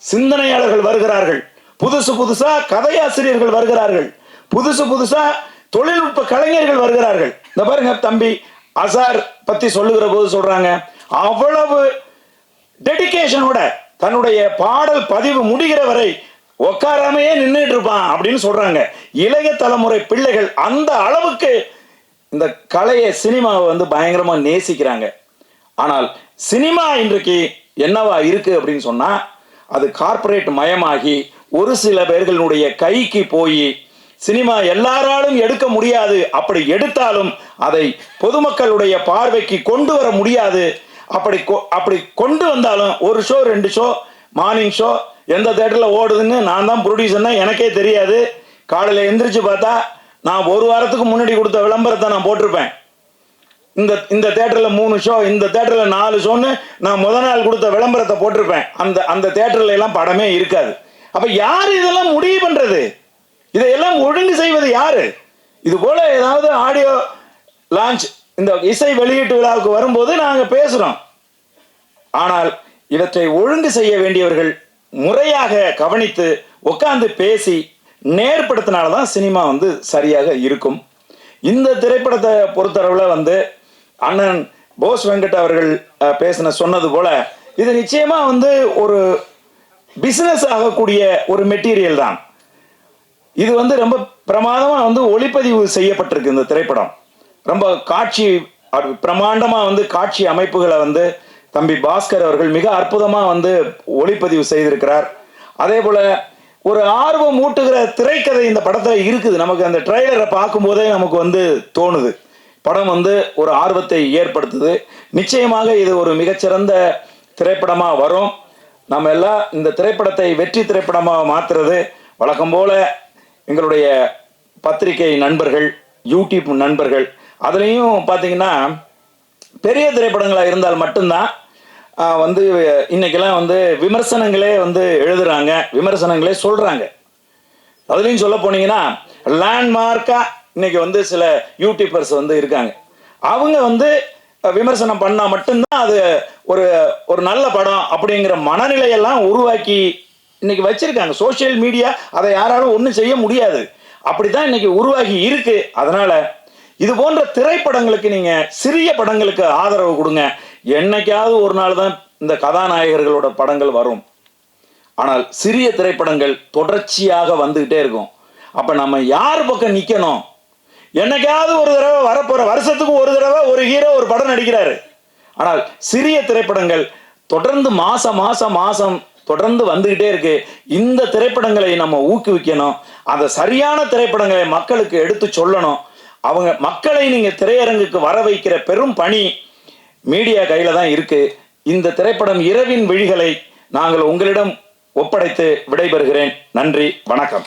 சிந்தனையாளர்கள் வருகிறார்கள், புதுசா கதையாசிரியர்கள் வருகிறார்கள், புதுசா தொழில்நுட்ப கலைஞர்கள் வருகிறார்கள். இந்த பாருங்க, தம்பி அசார் பத்தி சொல்லுகிற போது சொல்றாங்க, அவ்வளவு டெடிகேஷனோட தன்னுடைய பாடல் பதிவு முடிகிற வரை உட்காராமையே நின்றுட்டு இருப்பான் அப்படின்னு சொல்றாங்க. இளைய தலைமுறை பிள்ளைகள் அந்த அளவுக்கு இந்த கலையை சினிமாவை வந்து பயங்கரமா நேசிக்கிறாங்க. ஆனால் சினிமா இன்றைக்கு என்னவா இருக்கு அப்படின்னு சொன்னா, அது கார்ப்பரேட் மயமாகி ஒரு சில பேர்களுடைய கைக்கு போய் சினிமா எல்லாராலும் எடுக்க முடியாது. அப்படி எடுத்தாலும் அதை பொதுமக்களுடைய பார்வைக்கு கொண்டு வர முடியாது. அப்படி கொண்டு வந்தாலும் ஒரு ஷோ 2 ஷோ மார்னிங் ஷோ எந்த தேட்டரில் ஓடுதுன்னு நான் தான் ப்ரொடியூசர்னா எனக்கே தெரியாது. காலையில் எந்திரிச்சு பார்த்தா நான் ஒரு வாரத்துக்கு முன்னாடி கொடுத்த விளம்பரத்தை நான் போட்டிருப்பேன். இந்த தேட்டரில் 3 ஷோ, இந்த தேட்டரில் 4 ஷோன்னு நான் முதல் நாள் கொடுத்த விளம்பரத்தை போட்டிருப்பேன். அந்த தேட்டரில் எல்லாம் படமே இருக்காது. அப்ப யாரு இதெல்லாம் முடிவு பண்றது? இதையெல்லாம் ஒழுங்கு செய்வது யாரு? இது போல ஏதாவது ஆடியோ லான்ச், இந்த இசை வெளியீட்டு விழாவுக்கு வரும்போது நாங்க பேசுறோம். ஆனால் இவற்றை ஒழுங்கு செய்ய வேண்டியவர்கள் முறையாக கவனித்து உட்கார்ந்து பேசி நேர்படுத்தினால்தான் சினிமா வந்து சரியாக இருக்கும். இந்த திரைப்படத்தை பொறுத்தளவுல வந்து அண்ணன் போஸ் வெங்கட் அவர்கள் சொன்னது போல இது நிச்சயமா வந்து ஒரு பிசினஸ் ஆகக்கூடிய ஒரு மெட்டீரியல் தான். இது வந்து ரொம்ப பிரமாதமா வந்து ஒளிப்பதிவு செய்யப்பட்டிருக்கு. இந்த திரைப்படம் ரொம்ப பிரமாண்டமா வந்து காட்சி அமைப்புகளை வந்து தம்பி பாஸ்கர் அவர்கள் மிக அற்புதமா வந்து ஒளிப்பதிவு செய்திருக்கிறார். அதே போல ஒரு ஆர்வம் ஊட்டுகிற திரைக்கதை இந்த படத்துல இருக்குது. நமக்கு அந்த ட்ரெய்லரை பார்க்கும் போதே நமக்கு வந்து தோணுது, படம் வந்து ஒரு ஆர்வத்தை ஏற்படுத்துது. நிச்சயமாக இது ஒரு மிகச்சிறந்த திரைப்படமா வரும். நம்ம எல்லாம் இந்த திரைப்படத்தை வெற்றி திரைப்படமாக மாற்றுறது வழக்கம் போல எங்களுடைய பத்திரிகை நண்பர்கள், யூடியூப் நண்பர்கள், அதுலேயும் பார்த்தீங்கன்னா பெரிய திரைப்படங்களாக இருந்தால் மட்டும்தான் வந்து இன்னைக்கெல்லாம் வந்து விமர்சனங்களே வந்து எழுதுறாங்க, விமர்சனங்களே சொல்றாங்க. அதுலேயும் சொல்ல போனீங்கன்னா லேண்ட்மார்க்காக இன்னைக்கு வந்து சில யூடியூபர்ஸ் வந்து இருக்காங்க. அவங்க வந்து விமர்சனம் பண்ணால் மட்டும்தான் அது ஒரு ஒரு நல்ல படம் அப்படிங்கிற மனநிலையெல்லாம் உருவாக்கி இன்னைக்கு வச்சிருக்காங்க. சோஷியல் மீடியா அதை யாராலும் ஒன்றும் செய்ய முடியாது. அப்படிதான் இன்னைக்கு உருவாகி இருக்கு. அதனால இது போன்ற திரைப்படங்களுக்கு நீங்க சிறிய படங்களுக்கு ஆதரவு கொடுங்க. என்னைக்காவது ஒரு நாள் தான் இந்த கதாநாயகர்களோட படங்கள் வரும். ஆனால் சிறிய திரைப்படங்கள் தொடர்ச்சியாக வந்துகிட்டே இருக்கும். அப்ப நம்ம யார் பக்கம் நிக்கணும்? என்னைக்காவது ஒரு தடவை வரப்போற, வருஷத்துக்கு ஒரு தடவை ஒரு ஹீரோ ஒரு படம் நடிக்கிறாரு. ஆனால் சிறிய திரைப்படங்கள் தொடர்ந்து மாசம் தொடர்ந்து வந்துகிட்டே இருக்கு. இந்த திரைப்படங்களை நம்ம ஊக்குவிக்கணும். அந்த சரியான திரைப்படங்களை மக்களுக்கு எடுத்து சொல்லணும். அவங்க மக்களை நீங்க திரையரங்குக்கு வர வைக்கிற பெரும் பணி மீடியா கையில தான் இருக்கு. இந்த திரைப்படம் இரவின் விழிகளை நாங்கள் உங்களிடம் ஒப்படைத்து விடைபெறுகிறேன். நன்றி, வணக்கம்.